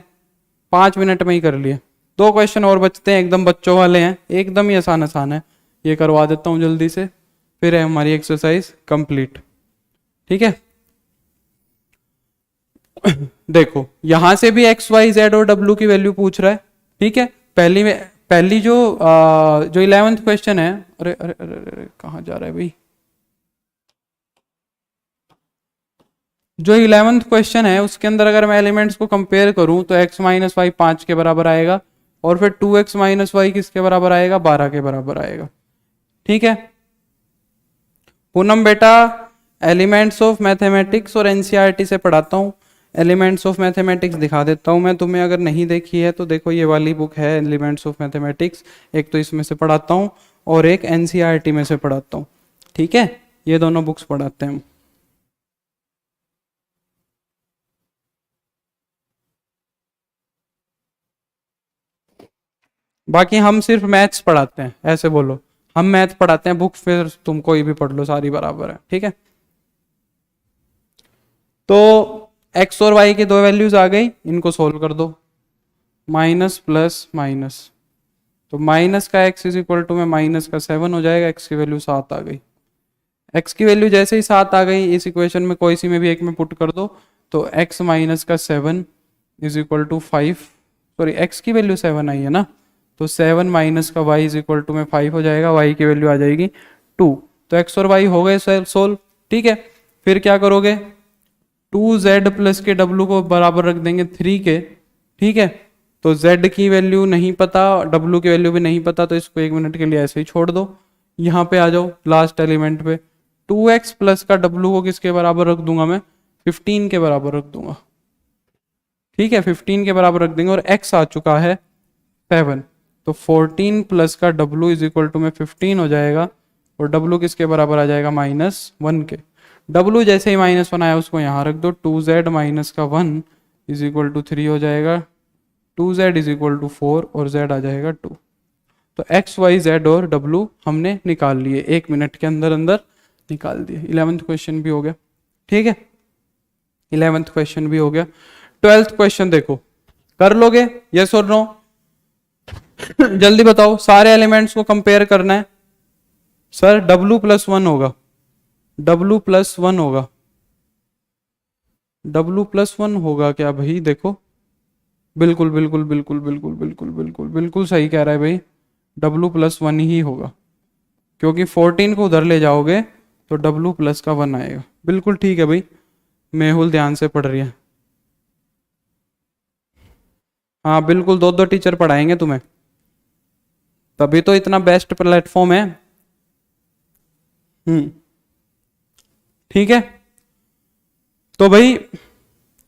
A: 5 मिनट में ही कर लिए। 2 क्वेश्चन और बचते हैं, एकदम बच्चों वाले हैं, एकदम ही आसान आसान है, ये करवा देता हूँ जल्दी से, फिर है हमारी एक्सरसाइज कंप्लीट, ठीक है। देखो यहां से भी एक्स वाई जेड और डब्ल्यू की वैल्यू पूछ रहा है, ठीक है। पहली जो 11th क्वेश्चन है, अरे अरे अरे अरे कहाँ जा रहा है भाई, जो 11th क्वेश्चन है उसके अंदर अगर मैं एलिमेंट्स को कंपेयर करूं तो x माइनस वाई 5 के बराबर आएगा, और फिर 2x माइनस वाई किसके बराबर आएगा, 12 के बराबर आएगा, ठीक है। पूनम बेटा एलिमेंट्स ऑफ मैथमेटिक्स और एनसीईआरटी से पढ़ाता हूँ, एलिमेंट्स ऑफ मैथमेटिक्स दिखा देता हूँ मैं तुम्हें, अगर नहीं देखी है तो देखो ये वाली बुक है एलिमेंट्स ऑफ मैथमेटिक्स, एक तो इसमें से पढ़ाता हूँ और एक एनसीईआरटी में से पढ़ाता हूँ, ठीक है। ये दोनों बुक्स पढ़ाते हैं हम। बाकी हम सिर्फ मैथ्स पढ़ाते हैं, ऐसे बोलो, हम मैथ पढ़ाते हैं, बुक फिर तुम कोई भी पढ़ लो, सारी बराबर है, ठीक है। तो x और y की दो वैल्यूज आ गई, इनको सोल्व कर दो, माइनस प्लस माइनस, तो माइनस का x इज इक्वल टू में माइनस का 7 हो जाएगा, x की वैल्यू 7 आ गई। x की वैल्यू जैसे ही 7 आ गई, इस इक्वेशन में कोई सी में भी एक में पुट कर दो, तो x माइनस का 7 is equal to 5, sorry x की वैल्यू 7 आई है ना, तो 7 माइनस का y इज इक्वल टू में 5 हो जाएगा, y की वैल्यू आ जाएगी 2। तो x और y हो गए सोल्व, ठीक है। फिर क्या करोगे, 2z प्लस के w को बराबर रख देंगे 3 के, ठीक है। तो z की वैल्यू नहीं पता, w की वैल्यू भी नहीं पता, तो इसको 1 मिनट के लिए ऐसे ही छोड़ दो। यहाँ पे आ जाओ लास्ट एलिमेंट पे, 2x प्लस का w को किसके बराबर रख दूंगा मैं, 15 के बराबर रख दूंगा, ठीक है। 15 के बराबर रख देंगे, और x आ चुका है 7, तो 14 प्लस का w इज इक्वल टू में 15 हो जाएगा, और w किसके बराबर आ जाएगा, -1 के। w जैसे ही -1 आया उसको यहाँ रख दो, 2z माइनस का 1 इज इक्वल टू 3 हो जाएगा, 2z इज इक्वल टू 4 और z आ जाएगा 2। तो x y z और w हमने निकाल लिए, 1 मिनट के अंदर अंदर निकाल दिए। 11th क्वेश्चन भी हो गया, ठीक है, 11th क्वेश्चन भी हो गया। 12th क्वेश्चन देखो, कर लोगे यस और नो, जल्दी बताओ। सारे एलिमेंट्स को कंपेयर करना है सर, w+1 होगा, w+1 होगा, w+1 होगा क्या भाई, देखो बिल्कुल बिल्कुल बिल्कुल बिल्कुल बिल्कुल बिल्कुल बिल्कुल सही कह रहा है भाई, w+1 ही होगा, क्योंकि 14 को उधर ले जाओगे तो w प्लस का 1 आएगा, बिल्कुल ठीक है भाई। मेहुल ध्यान से पढ़ रही है, हाँ बिल्कुल, 2-2 टीचर पढ़ाएंगे तुम्हें, तभी तो इतना बेस्ट प्लेटफॉर्म है। ठीक है, तो भाई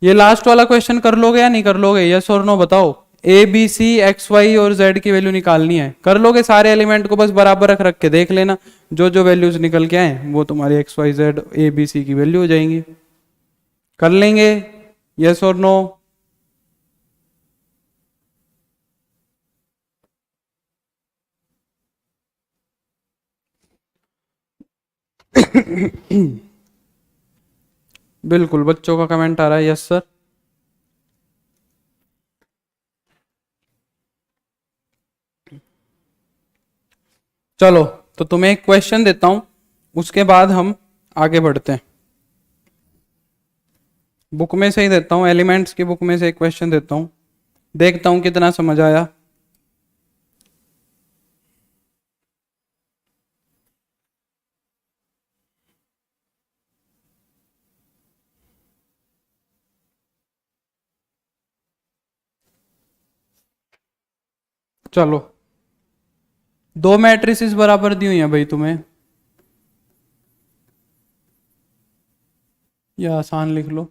A: ये लास्ट वाला क्वेश्चन कर लोगे या नहीं कर लोगे, यस और नो बताओ। A b c x y और जेड की वैल्यू निकालनी है, कर लोगे सारे एलिमेंट को, बस बराबर रख रख के देख लेना, जो जो वैल्यूज निकल के आए वो तुम्हारी x y z a b c की वैल्यू हो जाएंगी। कर लेंगे, यस और नो। बिल्कुल, बच्चों का कमेंट आ रहा है, यस सर। चलो तो तुम्हें एक क्वेश्चन देता हूं, उसके बाद हम आगे बढ़ते हैं। बुक में से ही देता हूं, एलिमेंट्स की बुक में से एक क्वेश्चन देता हूं, देखता हूं कितना समझ आया। चलो, दो मैट्रिसेस बराबर दी हुई हैं भाई तुम्हें, या आसान लिख लो।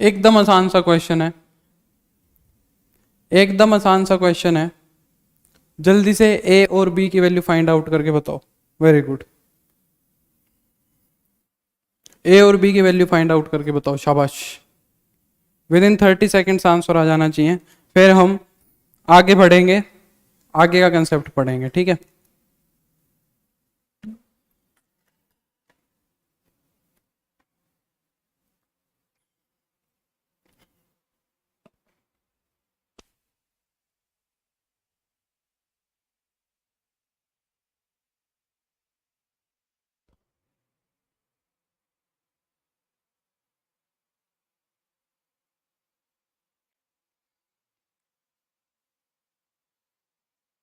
A: एकदम आसान सा क्वेश्चन है, एकदम आसान सा क्वेश्चन है। जल्दी से ए और बी की वैल्यू फाइंड आउट करके बताओ। वेरी गुड, ए और बी की वैल्यू फाइंड आउट करके बताओ, शाबाश। विद इन 30 सेकेंड्स आंसर आ जाना चाहिए। फिर हम आगे बढ़ेंगे, आगे का कंसेप्ट पढ़ेंगे, ठीक है।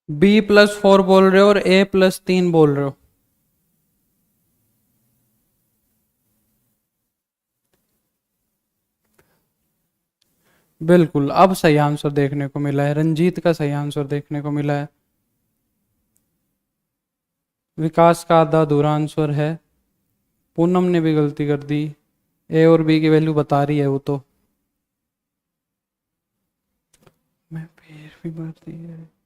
A: B+4 बोल रहे हो और A+3 बोल रहे हो। बिल्कुल, अब सही आंसर देखने को मिला है, रंजीत का सही आंसर देखने को मिला है। विकास का आधा अधूरा आंसर है। पूनम ने भी गलती कर दी। ए और बी की वैल्यू बता रही है वो तो। मैं फिर भी भर दी है।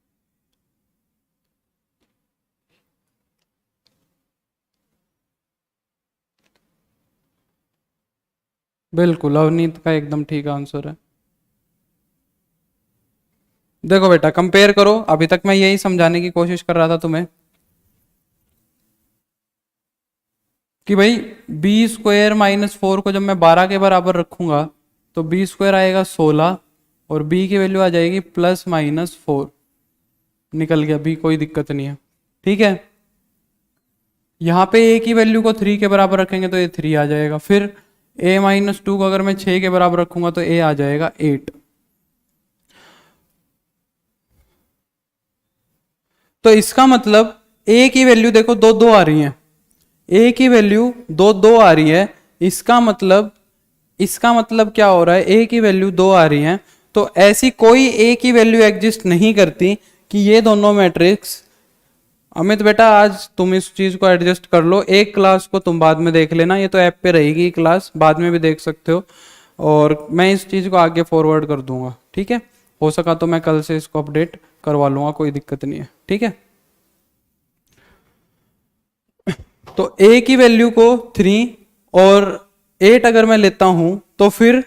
A: बिल्कुल, अवनीत का एकदम ठीक आंसर है। देखो बेटा, कंपेयर करो। अभी तक मैं यही समझाने की कोशिश कर रहा था तुम्हें कि भाई B² - 4 को जब मैं 12 के बराबर रखूंगा तो B² आएगा 16 और B की वैल्यू आ जाएगी +-4। निकल गया B, कोई दिक्कत नहीं है, ठीक है। यहाँ पे A की वैल्यू को 3 के बराबर रखेंगे तो ये 3 आ जाएगा। फिर A-2 को अगर मैं 6 के बराबर रखूंगा तो A आ जाएगा 8। तो इसका मतलब A की वैल्यू देखो 2 आ रही है, A की वैल्यू 2 आ रही है। इसका मतलब क्या हो रहा है, A की वैल्यू 2 आ रही है तो ऐसी कोई A की वैल्यू एग्जिस्ट नहीं करती कि ये दोनों मैट्रिक्स। अमित बेटा, आज तुम इस चीज को एडजस्ट कर लो, एक क्लास को तुम बाद में देख लेना, ये तो ऐप पे रहेगी क्लास, बाद में भी देख सकते हो। और मैं इस चीज को आगे फॉरवर्ड कर दूंगा, ठीक है। हो सका तो मैं कल से इसको अपडेट करवा लूंगा, कोई दिक्कत नहीं है, ठीक है। तो A की वैल्यू को 3 और 8 अगर मैं लेता हूं तो फिर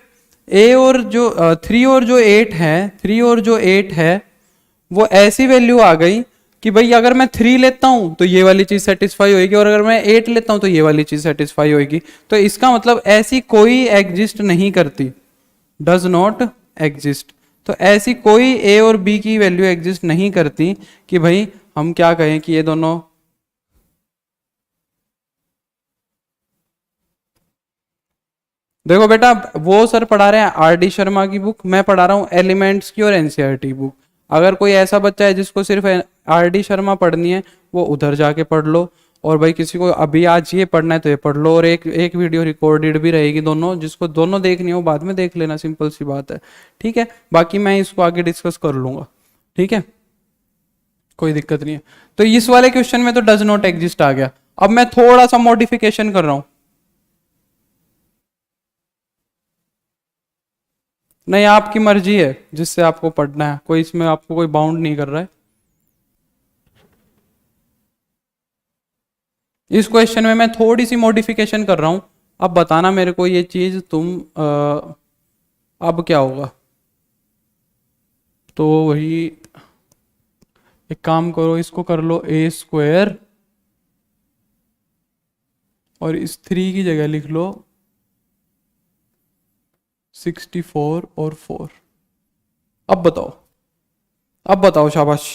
A: A और जो 3 और जो 8 है, 3 और जो 8 है वो ऐसी वैल्यू आ गई कि भाई अगर मैं 3 लेता हूं तो ये वाली चीज सेटिस्फाई होगी और अगर मैं 8 लेता हूं तो ये वाली चीज सेटिस्फाई होगी। तो इसका मतलब ऐसी कोई एग्जिस्ट नहीं करती, डज नॉट एग्जिस्ट। तो ऐसी कोई A और B की वैल्यू एग्जिस्ट नहीं करती कि भाई हम क्या कहें कि ये दोनों। देखो बेटा, वो सर पढ़ा रहे हैं R D शर्मा की बुक, मैं पढ़ा रहा हूँ एलिमेंट्स की और NCERT बुक। अगर कोई ऐसा बच्चा है जिसको सिर्फ R D शर्मा पढ़नी है वो उधर जाके पढ़ लो, और भाई किसी को अभी आज ये पढ़ना है तो ये पढ़ लो। और एक वीडियो रिकॉर्डेड भी रहेगी दोनों, जिसको दोनों देखनी हो बाद में देख लेना, सिंपल सी बात है, ठीक है। बाकी मैं इसको आगे डिस्कस कर लूंगा, ठीक है, कोई दिक्कत नहीं है। तो इस वाले क्वेश्चन में तो डज नॉट एग्जिस्ट आ गया। अब मैं थोड़ा सा मॉडिफिकेशन कर रहा हूं। नहीं, आपकी मर्जी है जिससे आपको पढ़ना है, कोई इसमें आपको कोई बाउंड नहीं कर रहा है। इस क्वेश्चन में मैं थोड़ी सी मॉडिफिकेशन कर रहा हूं। अब बताना मेरे को ये चीज तुम अब क्या होगा। तो वही एक काम करो, इसको कर लो A² और इस 3 की जगह लिख लो 64 और 4। अब बताओ, अब बताओ, शाबाश।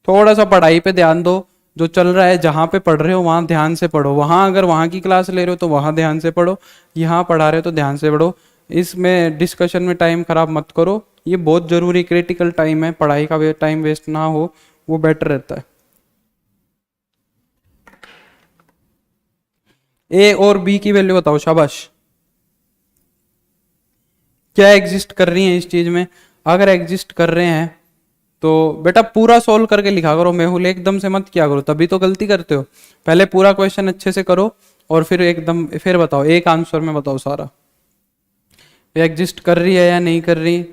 A: थोड़ा सा पढ़ाई पे ध्यान दो, जो चल रहा है, जहां पे पढ़ रहे हो वहां ध्यान से पढ़ो। वहां अगर वहां की क्लास ले रहे हो तो वहां ध्यान से पढ़ो, यहाँ पढ़ा रहे हो तो ध्यान से पढ़ो। इसमें डिस्कशन में टाइम खराब मत करो, ये बहुत जरूरी क्रिटिकल टाइम है, पढ़ाई का टाइम वेस्ट ना हो, वो बेटर रहता है। ए और बी की वैल्यू बताओ, शाबाश। क्या एग्जिस्ट कर रही है इस चीज में? अगर एग्जिस्ट कर रहे हैं तो बेटा पूरा सोल्व करके लिखा करो, मेहुल एकदम से मत किया करो, तभी तो गलती करते हो। पहले पूरा क्वेश्चन अच्छे से करो और फिर एकदम फिर बताओ, एक आंसर में बताओ सारा एग्जिस्ट कर रही है या नहीं कर रही।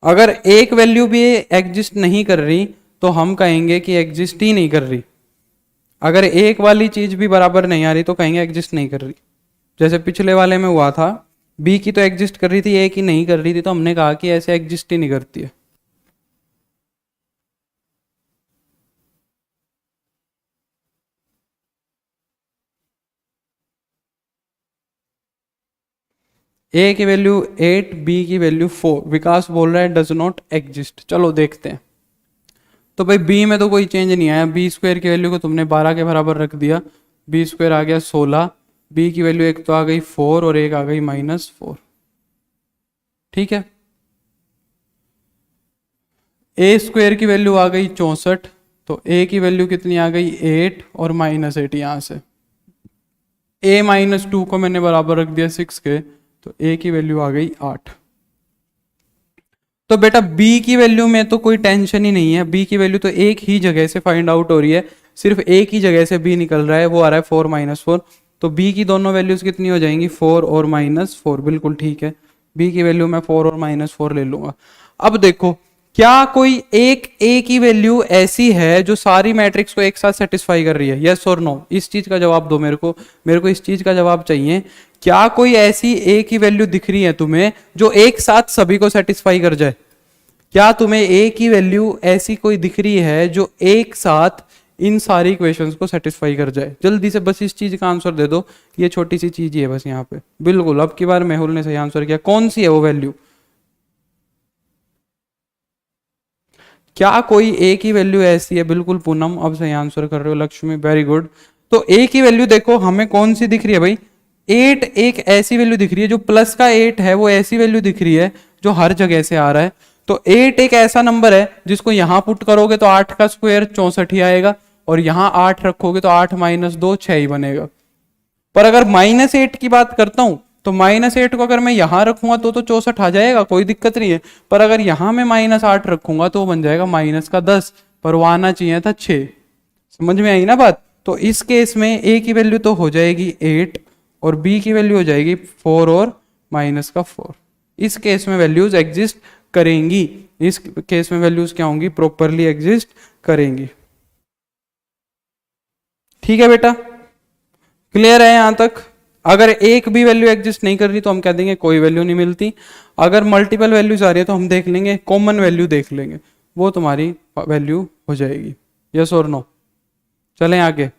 A: अगर एक वैल्यू भी एग्जिस्ट नहीं कर रही तो हम कहेंगे कि एग्जिस्ट ही नहीं कर रही। अगर एक वाली चीज भी बराबर नहीं आ रही तो कहेंगे एग्जिस्ट नहीं कर रही। जैसे पिछले वाले में हुआ था, बी की तो एग्जिस्ट कर रही थी, ए की नहीं कर रही थी, तो हमने कहा कि ऐसे एग्जिस्ट ही नहीं करती है। ए की वैल्यू 8, बी की वैल्यू 4। विकास बोल रहा है डज नॉट एग्जिस्ट। चलो देखते हैं। तो भाई बी में तो कोई चेंज नहीं आया, बी स्क्वायर की वैल्यू को तुमने 12 के बराबर रख दिया, बी स्क्वायर आ गया 16, बी की वैल्यू एक तो आ गई 4 और एक आ गई -4। ठीक है, ए स्क्वायर की वैल्यू आ गई 64, तो ए की वैल्यू कितनी आ गई 8 और -8 यहां से। a -2 को मैंने बराबर रख दिया 6 के, तो a की वैल्यू आ गई 8। तो बेटा b की वैल्यू में तो कोई टेंशन ही नहीं है, b की वैल्यू तो एक ही जगह से फाइंड आउट हो रही है, सिर्फ एक ही जगह से b निकल रहा है, वो आ रहा है 4 -4। तो b की दोनों वैल्यूज कितनी हो जाएंगी 4 और -4, बिल्कुल ठीक है। b की वैल्यू मैं 4 और -4 ले लूंगा। अब देखो क्या कोई एक ए की वैल्यू ऐसी है जो सारी मैट्रिक्स को एक साथ सेटिस्फाई कर रही है, यस और नो? इस चीज का जवाब दो मेरे को इस चीज का जवाब चाहिए। क्या कोई ऐसी ए की वैल्यू दिख रही है तुम्हें जो एक साथ सभी को सेटिस्फाई कर जाए? क्या तुम्हें ए की वैल्यू ऐसी कोई दिख रही है जो एक साथ इन सारी इक्वेशंस को सेटिस्फाई कर जाए? जल्दी से बस इस चीज का आंसर दे दो, ये छोटी सी चीज ही है बस यहाँ पे। बिल्कुल, अब की बार मेहुल ने सही आंसर किया। कौन सी है वो वैल्यू? क्या कोई ए की वैल्यू ऐसी है? बिल्कुल पूनम, अब सही आंसर कर रहे हो। Lakshmi, very good. तो ए की वैल्यू देखो हमें कौन सी दिख रही है भाई? 8 एक ऐसी वैल्यू दिख रही है जो प्लस का 8 है, वो ऐसी वैल्यू दिख रही है जो हर जगह से आ रहा है। तो 8 एक ऐसा नंबर है जिसको यहां पुट करोगे तो 8 का स्क्वायर 64 ही आएगा, और यहां 8 रखोगे तो 8 -2 6 ही बनेगा। पर अगर -8 की बात करता हूं तो -8 को अगर मैं यहां रखूंगा तो 64 आ जाएगा, कोई दिक्कत नहीं है। पर अगर यहां मैं -8 रखूंगा तो बन जाएगा -10, पर वो आना चाहिए था 6। समझ में आई ना बात? तो इस केस में ए की वैल्यू तो हो जाएगी 8 और बी की वैल्यू हो जाएगी 4 और -4। इस केस में वैल्यूज एग्जिस्ट करेंगी, इस केस में वैल्यूज क्या होंगी? प्रॉपरली एग्जिस्ट करेंगी। ठीक है बेटा, क्लियर है यहां तक? अगर एक भी वैल्यू एग्जिस्ट नहीं कर रही तो हम कह देंगे कोई वैल्यू नहीं मिलती। अगर मल्टीपल वैल्यूज आ रही है तो हम देख लेंगे, कॉमन वैल्यू देख लेंगे, वो तुम्हारी वैल्यू हो जाएगी। यस और नो? चलें आगे,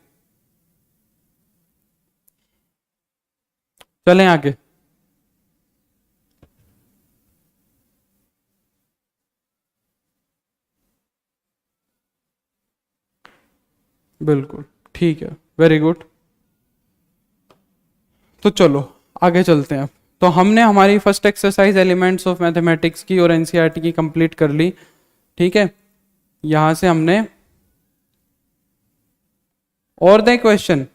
A: चलें आगे। बिल्कुल ठीक है, वेरी गुड। तो चलो आगे चलते हैं। तो हमने हमारी first exercise elements of mathematics की और एनसीईआरटी की कंप्लीट कर ली। ठीक है, यहां से हमने और दे क्वेश्चन,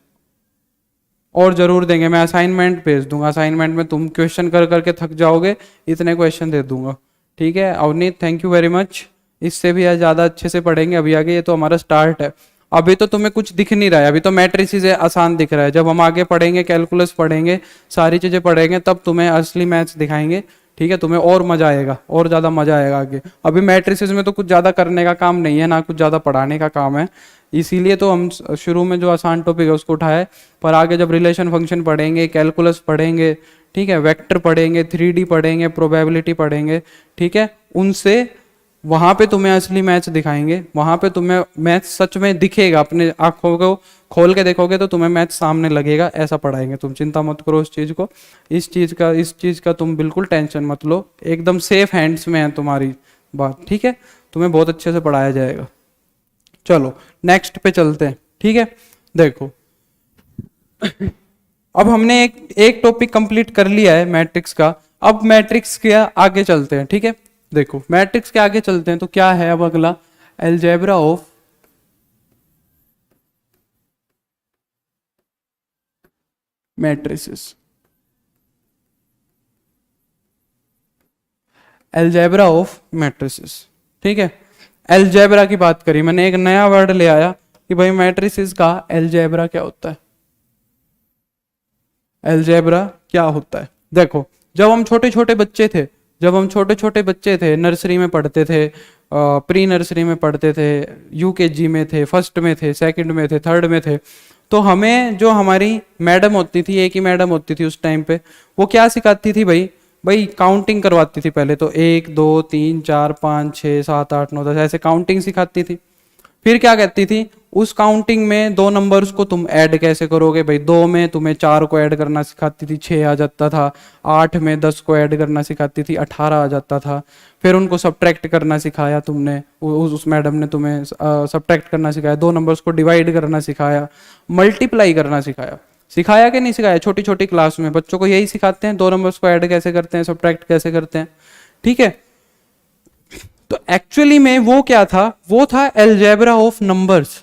A: और जरूर देंगे, मैं असाइनमेंट भेज दूंगा, असाइनमेंट में तुम क्वेश्चन कर करके थक जाओगे, इतने क्वेश्चन दे दूंगा। ठीक है Avneet, thank you very much. इससे भी ज़्यादा अच्छे से पढ़ेंगे अभी आगे, ये तो हमारा स्टार्ट है। अभी तो तुम्हें कुछ दिख नहीं रहा है, अभी तो मैट्रिसेस आसान दिख रहा है। जब हम आगे पढ़ेंगे, कैलकुलस पढ़ेंगे, सारी चीज़ें पढ़ेंगे, तब तुम्हें असली मैथ्स दिखाएंगे। ठीक है, तुम्हें और मजा आएगा, और ज़्यादा मजा आएगा आगे। अभी मैट्रिसेस में तो कुछ ज़्यादा करने का काम नहीं है, ना कुछ ज़्यादा पढ़ाने का काम है, इसीलिए तो हम शुरू में जो आसान टॉपिक है उसको उठाए। पर आगे जब रिलेशन फंक्शन पढ़ेंगे, कैलकुलस पढ़ेंगे, ठीक है, वेक्टर पढ़ेंगे, 3D पढ़ेंगे, प्रोबेबिलिटी पढ़ेंगे, ठीक है, उनसे वहां पे तुम्हें असली मैथ्स दिखाएंगे। वहां पे तुम्हें मैथ्स सच में दिखेगा, अपने आंखों को खोल के देखोगे तो तुम्हें मैथ्स सामने लगेगा, ऐसा पढ़ाएंगे। तुम चिंता मत करो उस चीज को, इस चीज का तुम बिल्कुल टेंशन मत लो, एकदम सेफ हैंड्स में है तुम्हारी बात। ठीक है, तुम्हें बहुत अच्छे से पढ़ाया जाएगा। चलो नेक्स्ट पे चलते हैं। ठीक है, देखो अब हमने एक टॉपिक कंप्लीट कर लिया है मैट्रिक्स का। अब मैट्रिक्स के आगे चलते हैं। ठीक है, देखो मैट्रिक्स के आगे चलते हैं तो क्या है अब अगला? Algebra of matrices. Algebra of matrices, ठीक है। अलजेब्रा की बात करी मैंने, एक नया वर्ड ले आया कि भाई मैट्रिसेस का अलजेब्रा क्या होता है। अलजेब्रा क्या होता है, देखो जब हम छोटे छोटे बच्चे थे, नर्सरी में पढ़ते थे, प्री नर्सरी में पढ़ते थे, यूकेजी में थे, फर्स्ट में थे, सेकंड में थे, थर्ड में थे, तो हमें जो हमारी मैडम होती थी, एक ही मैडम होती थी उस टाइम पे, वो क्या सिखाती थी भाई काउंटिंग करवाती थी पहले तो, 1 2 3 4 5 6 7 8 9 10 ऐसे काउंटिंग सिखाती थी। फिर क्या कहती थी, उस काउंटिंग में दो नंबर्स को तुम ऐड कैसे करोगे, भाई 2 में तुम्हें 4 को ऐड करना सिखाती थी, 6 आ जाता था। 8 में 10 को ऐड करना सिखाती थी, 18 आ जाता था। फिर उनको सब्ट्रैक्ट करना सिखाया तुमने, उस मैडम ने तुम्हें सब्ट्रैक्ट करना सिखाया, दो नंबर्स को डिवाइड करना सिखाया, मल्टीप्लाई करना सिखाया। सिखाया कि नहीं सिखाया, छोटी छोटी क्लास में बच्चों को यही सिखाते हैं, दो नंबर्स को ऐड कैसे करते हैं, सब्ट्रैक्ट कैसे करते हैं, ठीक है। तो एक्चुअली में वो क्या था, वो था algebra of numbers.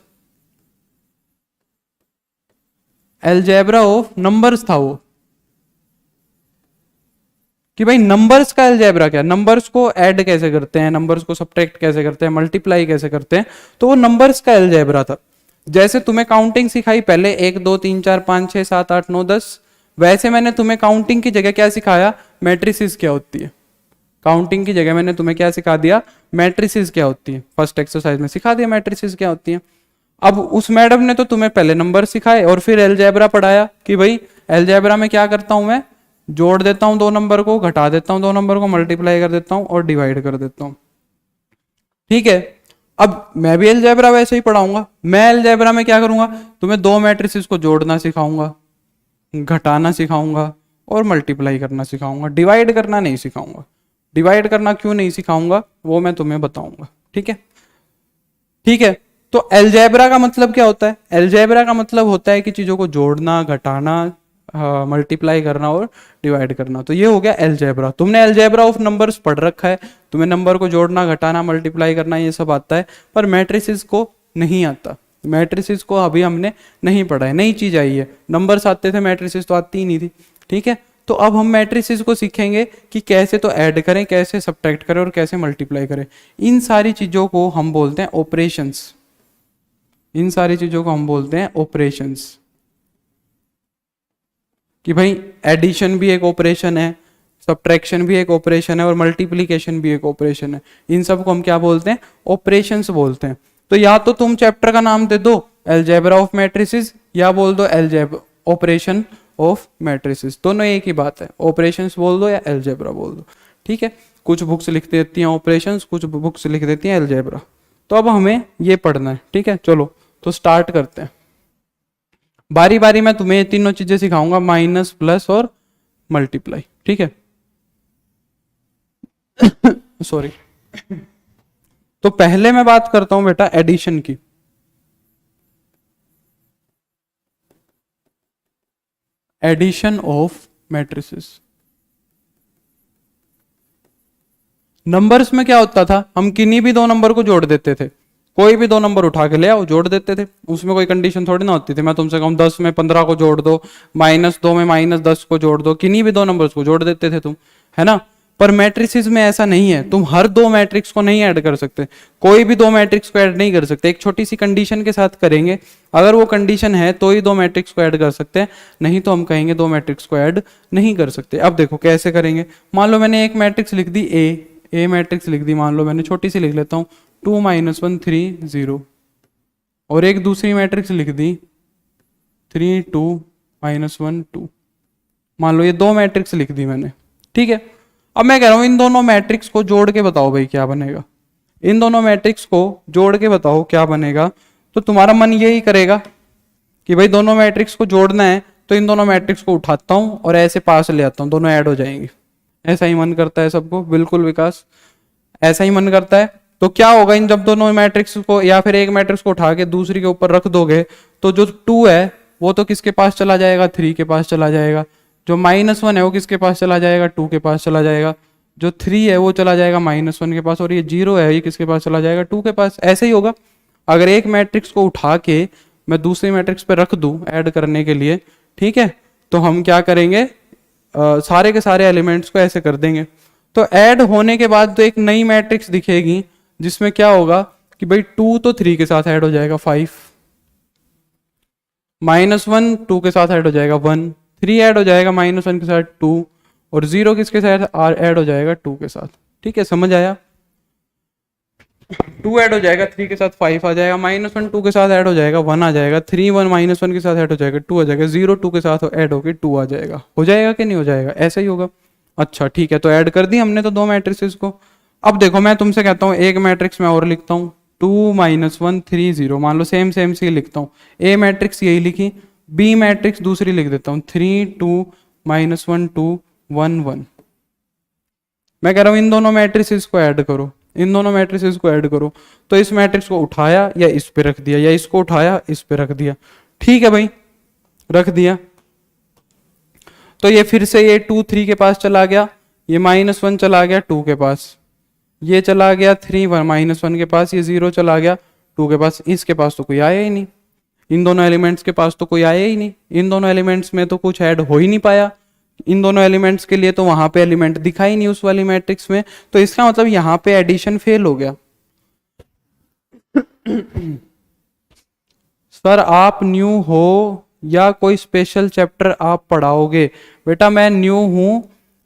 A: Algebra of numbers था वो, कि भाई नंबर्स का अलजेब्रा क्या, नंबर्स को ऐड कैसे करते हैं, नंबर्स को सब्ट्रैक्ट कैसे करते हैं, मल्टीप्लाई कैसे करते हैं, तो वो नंबर्स का अलजेब्रा था। जैसे तुम्हें काउंटिंग सिखाई पहले 1 2 3 4 5 6 7 8 9 10, वैसे मैंने तुम्हें काउंटिंग की जगह क्या सिखाया, मैट्रिसेस क्या होती है। काउंटिंग की जगह मैंने तुम्हें क्या सिखा दिया, मैट्रिसेस क्या होती है, फर्स्ट एक्सरसाइज में सिखा दिया मैट्रिसेस क्या होती है। अब उस मैडम ने तो तुम्हें पहले नंबर सिखाए और फिर अलजेब्रा पढ़ाया कि भाई अलजेब्रा में क्या करता हूं मैं, जोड़ देता हूं दो नंबर को, घटा देता हूं दो नंबर को, मल्टीप्लाई कर देता हूं और डिवाइड कर देता हूं, ठीक है। अब मैं भी अलजेब्रा वैसे ही पढ़ाऊंगा। मैं अलजेब्रा में क्या करूंगा, तुम्हें दो मैट्रिसेस को जोड़ना सिखाऊंगा, घटाना सिखाऊंगा और मल्टीप्लाई करना सिखाऊंगा, डिवाइड करना नहीं सिखाऊंगा। डिवाइड करना क्यों नहीं सिखाऊंगा वो मैं तुम्हें बताऊंगा, ठीक है। ठीक है, तो अलजेब्रा का मतलब क्या होता है, अलजेब्रा का मतलब होता है कि चीजों को जोड़ना, घटाना, मल्टीप्लाई करना और डिवाइड करना। तो ये हो गया अलजेब्रा। तुमने अलजेब्रा ऑफ नंबर्स पढ़ रखा है, तुम्हें नंबर को जोड़ना, घटाना, मल्टीप्लाई करना ये सब आता है, पर मैट्रिसेस को नहीं आता। मैट्रिसेस को अभी हमने नहीं पढ़ा है, नई चीज आई है। नंबर्स आते थे, मैट्रिसेस तो आती ही नहीं थी, ठीक है। तो अब हम मैट्रिसेस को सीखेंगे कि कैसे तो ऐड करें, कैसे सब्ट्रैक्ट करें और कैसे मल्टीप्लाई करें। इन सारी चीजों को हम बोलते हैं ऑपरेशंस। इन सारी चीजों को हम बोलते हैं ऑपरेशंस। कि भाई एडिशन भी एक ऑपरेशन है, सब्ट्रैक्शन भी एक ऑपरेशन है और मल्टीप्लिकेशन भी एक ऑपरेशन है। इन सब को हम क्या बोलते हैं, ऑपरेशंस बोलते हैं। तो या तो तुम चैप्टर का नाम दे दो अलजेब्रा ऑफ मैट्रिसेस, या बोल दो ऑपरेशन ऑफ मैट्रिसेस, दोनों एक ही बात है। ऑपरेशंस बोल दो या अलजेब्रा बोल दो, ठीक है। कुछ बुक्स लिख देती हैं ऑपरेशंस, कुछ बुक्स लिख देती हैं अलजेब्रा। तो अब हमें ये पढ़ना है, ठीक है। चलो तो स्टार्ट करते हैं, बारी बारी मैं तुम्हें तीनों चीजें सिखाऊंगा, माइनस, प्लस और मल्टीप्लाई, ठीक है। सॉरी। तो पहले मैं बात करता हूं बेटा एडिशन की। Addition of matrices. नंबर्स में क्या होता था, हम किन्हीं भी दो नंबर को जोड़ देते थे। कोई भी दो नंबर उठा के ले आओ, जोड़ देते थे, उसमें कोई कंडीशन थोड़ी ना होती थी। मैं तुमसे कहूं 10 में 15 को जोड़ दो, -2 में -10 को जोड़ दो, किन्हीं भी दो नंबर्स को जोड़ देते थे तुम, है ना। पर मैट्रिसेस में ऐसा नहीं है, तुम हर दो मैट्रिक्स को नहीं ऐड कर सकते, कोई भी दो मैट्रिक्स को ऐड नहीं कर सकते। एक छोटी सी कंडीशन के साथ करेंगे, अगर वो कंडीशन है तो ही दो मैट्रिक्स को ऐड कर सकते हैं, नहीं तो हम कहेंगे दो मैट्रिक्स को ऐड नहीं कर सकते। अब देखो कैसे करेंगे। मान लो मैंने एक मैट्रिक्स लिख दी ए मैट्रिक्स लिख दी, मान लो मैंने, छोटी सी लिख लेता हूँ 2 -1 3 0, और एक दूसरी मैट्रिक्स लिख दी 3 2 -1 2। मान लो ये दो मैट्रिक्स लिख दी मैंने, ठीक है। अब मैं कह रहा हूं इन दोनों मैट्रिक्स को जोड़ के बताओ भाई क्या बनेगा। इन दोनों मैट्रिक्स को जोड़ के बताओ क्या बनेगा। तो तुम्हारा मन यही करेगा कि भाई दोनों मैट्रिक्स को जोड़ना है, तो इन दोनों मैट्रिक्स को उठाता हूं और ऐसे पास ले आता हूं, दोनों ऐड हो जाएंगे। ऐसा ही मन करता है सबको, बिल्कुल विकास, ऐसा ही मन करता है। तो क्या होगा, इन जब दोनों मैट्रिक्स को या फिर एक मैट्रिक्स को उठा के दूसरी के ऊपर रख दोगे, तो जो 2 है वो तो किसके पास चला जाएगा, 3 के पास चला जाएगा। जो -1 है वो किसके पास चला जाएगा, 2 के पास चला जाएगा। जो 3 है वो चला जाएगा -1 के पास, और ये 0 है ये किसके पास चला जाएगा, 2 के पास। ऐसे ही होगा। अगर एक मैट्रिक्स को उठा के मैं दूसरी मैट्रिक्स पे रख दूं ऐड करने के लिए, ठीक है, तो हम क्या करेंगे, सारे के सारे एलिमेंट्स को ऐसे कर देंगे। तो ऐड होने के बाद तो एक नई मैट्रिक्स दिखेगी जिसमें क्या होगा कि भाई 2 तो 3 के साथ ऐड हो जाएगा 5, -1 2 के साथ ऐड हो जाएगा 1, 3 ऐड हो जाएगा -1 के साथ 2, और 0 किसके साथ ऐड हो जाएगा 2 के साथ। ठीक है, समझ आया। 2 ऐड हो जाएगा 3 के साथ 5 आ जाएगा, -1 2 के साथ ऐड हो जाएगा 1 आ जाएगा, 3 1 -1 के साथ ऐड हो जाएगा 2 आ जाएगा, 0 2 के साथ ऐड होके 2 आ जाएगा। हो जाएगा कि नहीं हो जाएगा, ऐसा ही होगा। अच्छा ठीक है, तो ऐड कर दी हमने तो दो मैट्रिक्स को। अब देखो मैं तुमसे कहता हूँ एक मैट्रिक्स मैं और लिखता हूँ, 2 -1 3 0, मान लो सेम सेम सी लिखता हूँ। ए मैट्रिक्स यही लिखी, बी मैट्रिक्स दूसरी लिख देता हूँ 3 2 -1 2 1 1। मैं कह रहा हूँ इन दोनों मैट्रिक्स को ऐड करो, इन दोनों मैट्रिक्स को ऐड करो। तो इस मैट्रिक्स को उठाया या इस पे रख दिया, या इसको उठाया इस पे रख दिया। ठीक है भाई, रख दिया। तो ये फिर से ये 2 3 के पास चला गया, ये -1 चला गया 2 के पास, ये चला गया 3 -1 के पास, ये 0 चला गया 2 के पास। इसके पास तो कोई आया ही नहीं, इन दोनों एलिमेंट्स के पास तो कोई आया ही नहीं, इन दोनों एलिमेंट्स में तो कुछ ऐड हो ही नहीं पाया। इन दोनों एलिमेंट्स के लिए तो वहां पे एलिमेंट दिखा ही नहीं उस वाली मैट्रिक्स में, तो इसका मतलब यहां पे एडिशन फेल हो गया। सर आप न्यू हो या कोई स्पेशल चैप्टर आप पढ़ाओगे? बेटा मैं न्यू हूं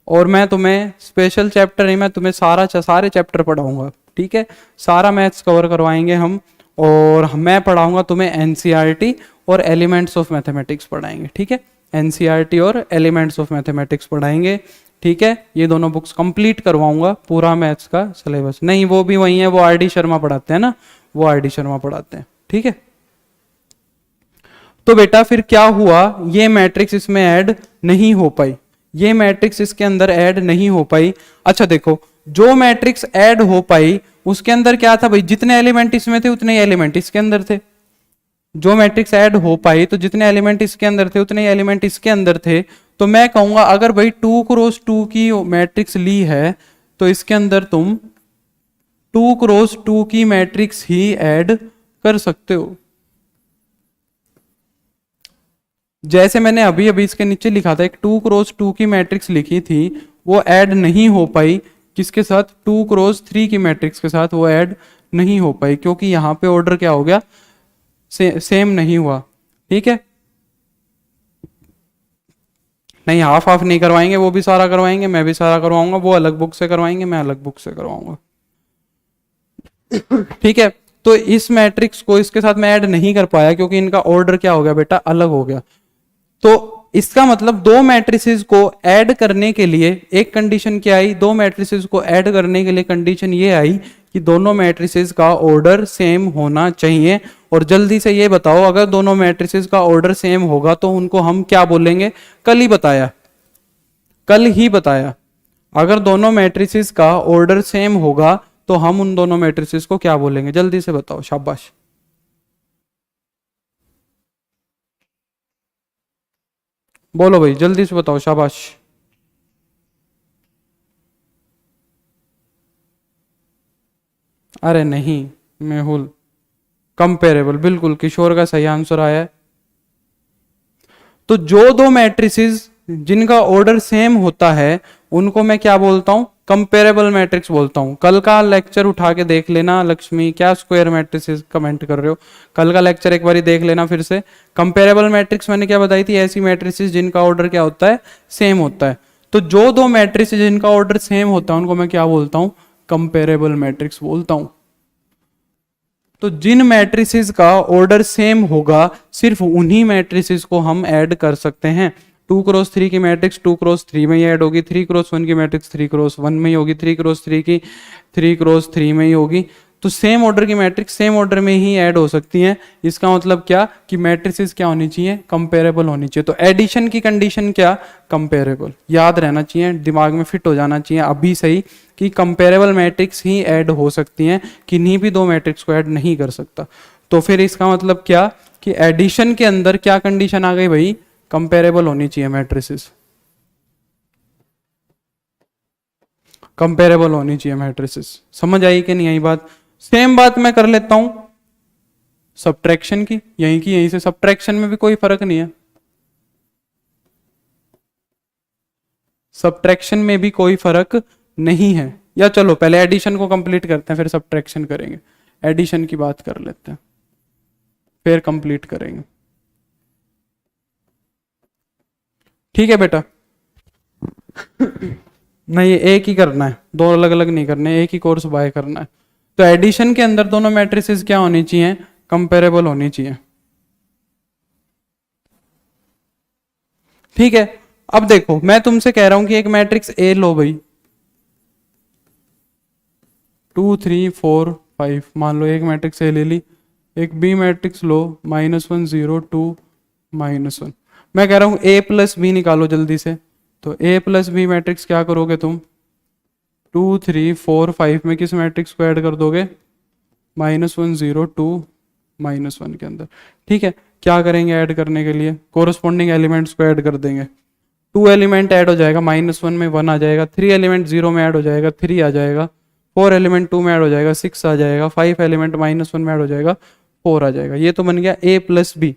A: और मैं तुम्हें स्पेशल चैप्टर नहीं, मैं तुम्हें सारे चैप्टर पढ़ाऊंगा। ठीक है, सारा मैथ्स कवर करवाएंगे हम, और मैं पढ़ाऊंगा तुम्हें एनसीईआरटी और एलिमेंट्स ऑफ मैथमेटिक्स पढ़ाएंगे। ठीक है, एनसीईआरटी और एलिमेंट्स ऑफ मैथमेटिक्स पढ़ाएंगे। ठीक है, ये दोनों बुक्स कंप्लीट करवाऊंगा, पूरा मैथ्स का सिलेबस। नहीं वो भी वही है, वो आर डी शर्मा पढ़ाते हैं ना, वो आर डी शर्मा पढ़ाते हैं। ठीक है, तो बेटा फिर क्या हुआ, ये मैट्रिक्स इसमें ऐड नहीं हो पाई, ये मैट्रिक्स इसके अंदर ऐड नहीं हो पाई। अच्छा देखो, जो मैट्रिक्स ऐड हो पाई उसके अंदर क्या था भाई, जितने एलिमेंट इसमें थे उतने ही एलिमेंट इसके अंदर थे। जो मैट्रिक्स ऐड हो पाई तो जितने एलिमेंट इसके अंदर थे उतने ही एलिमेंट इसके अंदर थे। तो मैं कहूंगा अगर भाई 2 क्रॉस 2 की मैट्रिक्स ली है तो इसके अंदर तुम 2 क्रॉस 2 की मैट्रिक्स ही ऐड कर सकते हो। जैसे मैंने अभी अभी इसके नीचे लिखा था, एक 2 क्रॉस 2 की मैट्रिक्स लिखी थी, वो ऐड नहीं हो पाई किसके साथ, 2 क्रॉस 3 की मैट्रिक्स के साथ वो ऐड नहीं हो पाई, क्योंकि यहां पे ऑर्डर क्या हो गया, सेम नहीं हुआ। ठीक है, नहीं हाफ हाफ नहीं करवाएंगे, वो भी सारा करवाएंगे, मैं भी सारा करवाऊंगा, वो अलग बुक से करवाएंगे, मैं अलग बुक से करवाऊंगा। ठीक है, तो इस मैट्रिक्स को इसके साथ मैं ऐड नहीं कर पाया क्योंकि इनका ऑर्डर क्या हो गया बेटा, अलग हो गया। तो इसका मतलब दो मैट्रिसेस को ऐड करने के लिए एक कंडीशन क्या आई, दो मैट्रिसेस को ऐड करने के लिए कंडीशन ये आई कि दोनों मैट्रिसेस का ऑर्डर सेम होना चाहिए। और जल्दी से ये बताओ, अगर दोनों मैट्रिसेस का ऑर्डर सेम होगा तो उनको हम क्या बोलेंगे, कल ही बताया, कल ही बताया। अगर दोनों मैट्रिसेस का ऑर्डर सेम होगा तो हम उन दोनों मैट्रिसेस को क्या बोलेंगे, जल्दी से बताओ, शाबाश। बोलो भाई जल्दी से बताओ, शाबाश। अरे नहीं मेहुल, कंपेरेबल, बिल्कुल किशोर का सही आंसर आया है। तो जो दो मैट्रिसेस जिनका ऑर्डर सेम होता है उनको मैं क्या बोलता हूं, कंपेरेबल मैट्रिक्स बोलता हूं। कल का लेक्चर उठा के देख लेना। लक्ष्मी क्या स्क्वायर मैट्रिसेस कमेंट कर रहे हो, कल का लेक्चर एक बार देख लेना फिर से। कंपेरेबल मैट्रिक्स मैंने क्या बताई थी, ऐसी मैट्रिसेस जिनका ऑर्डर क्या होता है, सेम होता है। तो जो दो मैट्रिसेस जिनका ऑर्डर सेम होता है उनको मैं क्या बोलता हूं, कंपेरेबल मैट्रिक्स बोलता हूं। तो जिन मैट्रिसेस का ऑर्डर सेम होगा सिर्फ उन्हीं मैट्रिसेस को हम ऐड कर सकते हैं। 2 क्रॉस 3 की मैट्रिक्स 2 क्रॉस 3 में ही ऐड होगी, 3 क्रॉस 1 की मैट्रिक्स 3 क्रॉस 1 में ही होगी, 3 क्रॉस 3 की 3 क्रॉस 3 में ही होगी। तो सेम ऑर्डर की मैट्रिक्स सेम ऑर्डर में ही ऐड हो सकती हैं। इसका मतलब क्या कि मैट्रिसेस क्या होनी चाहिए, कंपेरेबल होनी चाहिए। तो एडिशन की कंडीशन क्या, कंपेरेबल। याद रहना चाहिए, दिमाग में फिट हो जाना चाहिए अभी सही कि कंपेरेबल मैट्रिक्स ही ऐड हो सकती हैं, किन्हीं भी दो मैट्रिक्स को ऐड नहीं कर सकता। तो फिर इसका मतलब क्या कि एडिशन के अंदर क्या कंडीशन आ गई भाई, कंपेरेबल होनी चाहिए मैट्रिसेस, कंपेरेबल होनी चाहिए मैट्रिसेस। समझ आई कि नहीं आई बात। सेम बात मैं कर लेता हूं सब्ट्रैक्शन की, यहीं से सब्ट्रैक्शन में भी कोई फर्क नहीं है। सब्ट्रैक्शन में भी कोई फर्क नहीं है। या चलो पहले एडिशन को कंप्लीट करते हैं फिर सब्ट्रैक्शन करेंगे। एडिशन की बात कर लेते हैं फिर कंप्लीट करेंगे। ठीक है बेटा। नहीं एक ही करना है, दो अलग अलग नहीं करने, एक ही कोर्स बाय करना है। तो एडिशन के अंदर दोनों मैट्रिसेस क्या होनी चाहिए, कंपेरेबल होनी चाहिए। ठीक है। अब देखो मैं तुमसे कह रहा हूं कि एक मैट्रिक्स ए लो भाई, 2 3 4 5, मान लो एक मैट्रिक्स ए ले ली। एक बी मैट्रिक्स लो, -1 0 2 -1। मैं कह रहा हूं ए प्लस बी निकालो जल्दी से। तो ए प्लस बी मैट्रिक्स क्या करोगे तुम, 2 3 4 5 में किस मैट्रिक्स को ऐड कर दोगे, -1 0 2 -1 के अंदर। ठीक है। क्या करेंगे ऐड करने के लिए, कोरस्पॉन्डिंग एलिमेंट्स को ऐड कर देंगे। 2 एलिमेंट ऐड हो जाएगा, -1 में 1 आ जाएगा, 3 एलिमेंट 0 में ऐड हो जाएगा, 3 आ जाएगा, 4 एलिमेंट 2 में ऐड हो जाएगा, 6 आ जाएगा, 5 एलिमेंट -1 में ऐड हो जाएगा, 4 आ जाएगा। ये तो बन गया a प्लस बी।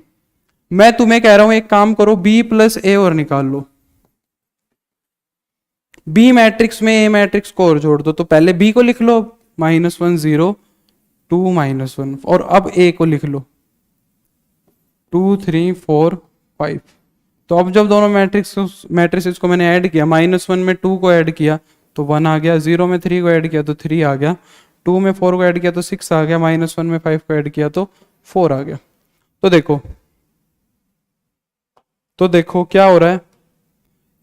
A: मैं तुम्हें कह रहा हूं एक काम करो, b प्लस ए और निकाल लो। b मैट्रिक्स में a मैट्रिक्स को और जोड़ दो। तो पहले b को लिख लो, -1 0 2 -1, और अब a को लिख लो 2 3 4 5। तो अब जब दोनों मैट्रिक्स को मैंने ऐड किया, -1 में 2 को ऐड किया तो 1 आ गया, 0 में 3 को ऐड किया तो 3 आ गया, 2 में 4 को ऐड किया तो 6 आ गया, -1 में 5 को ऐड किया तो 4 आ गया। तो देखो क्या हो रहा है,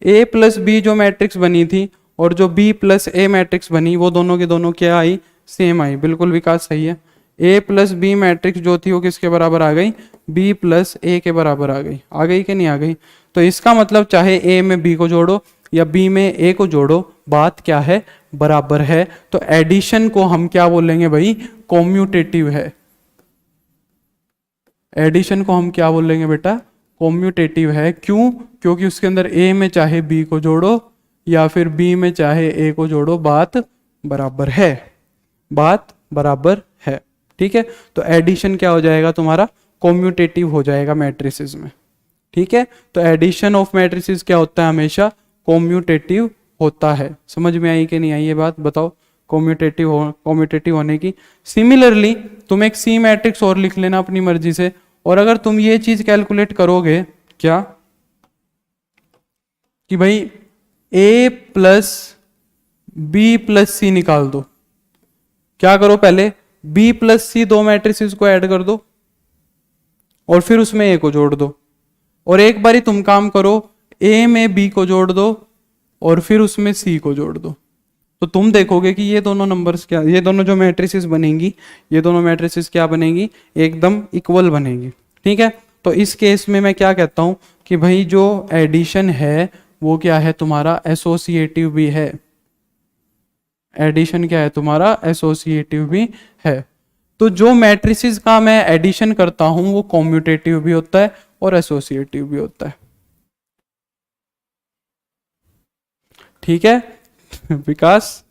A: a प्लस बी जो मैट्रिक्स बनी थी और जो b प्लस ए मैट्रिक्स बनी, वो दोनों की दोनों क्या आई, सेम आई। बिल्कुल विकास सही है। a प्लस बी मैट्रिक्स जो थी वो किसके बराबर आ गई, b प्लस ए के बराबर आ गई कि नहीं आ गई। तो इसका मतलब चाहे a में b को जोड़ो या b में a को जोड़ो, बात क्या है, बराबर है। तो एडिशन को हम क्या बोलेंगे भाई, कॉम्यूटेटिव है। एडिशन को हम क्या बोलेंगे बेटा, कॉम्यूटेटिव है। क्यों, क्योंकि उसके अंदर a में चाहे b को जोड़ो या फिर b में चाहे a को जोड़ो, बात बराबर है, बात बराबर है। ठीक है। तो एडिशन क्या हो जाएगा तुम्हारा, कॉम्यूटेटिव हो जाएगा मैट्रिसेस में। ठीक है। तो एडिशन ऑफ मैट्रिसेस क्या होता है, हमेशा कॉम्यूटेटिव होता है। समझ में आई कि नहीं आई ये बात, बताओ। कॉम्यूटेटिव होने की। सिमिलरली तुम एक सी मैट्रिक्स और लिख लेना अपनी मर्जी से, और अगर तुम ये चीज कैलकुलेट करोगे क्या, कि भाई a प्लस बी प्लस सी निकाल दो। क्या करो, पहले b प्लस सी दो मैट्रिसेस को ऐड कर दो और फिर उसमें a को जोड़ दो। और एक बारी तुम काम करो, a में b को जोड़ दो और फिर उसमें c को जोड़ दो। तो तुम देखोगे कि ये दोनों नंबर्स क्या, ये दोनों जो मैट्रिसेस बनेंगी, ये दोनों मैट्रिसेस क्या बनेंगी, एकदम इक्वल बनेंगी। ठीक है। तो इस केस में मैं क्या कहता हूं कि भाई जो एडिशन है वो क्या है तुम्हारा, एसोसिएटिव भी है। एडिशन क्या है तुम्हारा, एसोसिएटिव भी है। तो जो मैट्रिसेस का मैं एडिशन करता हूं वो कॉम्यूटेटिव भी होता है और एसोसिएटिव भी होता है। ठीक है विकास,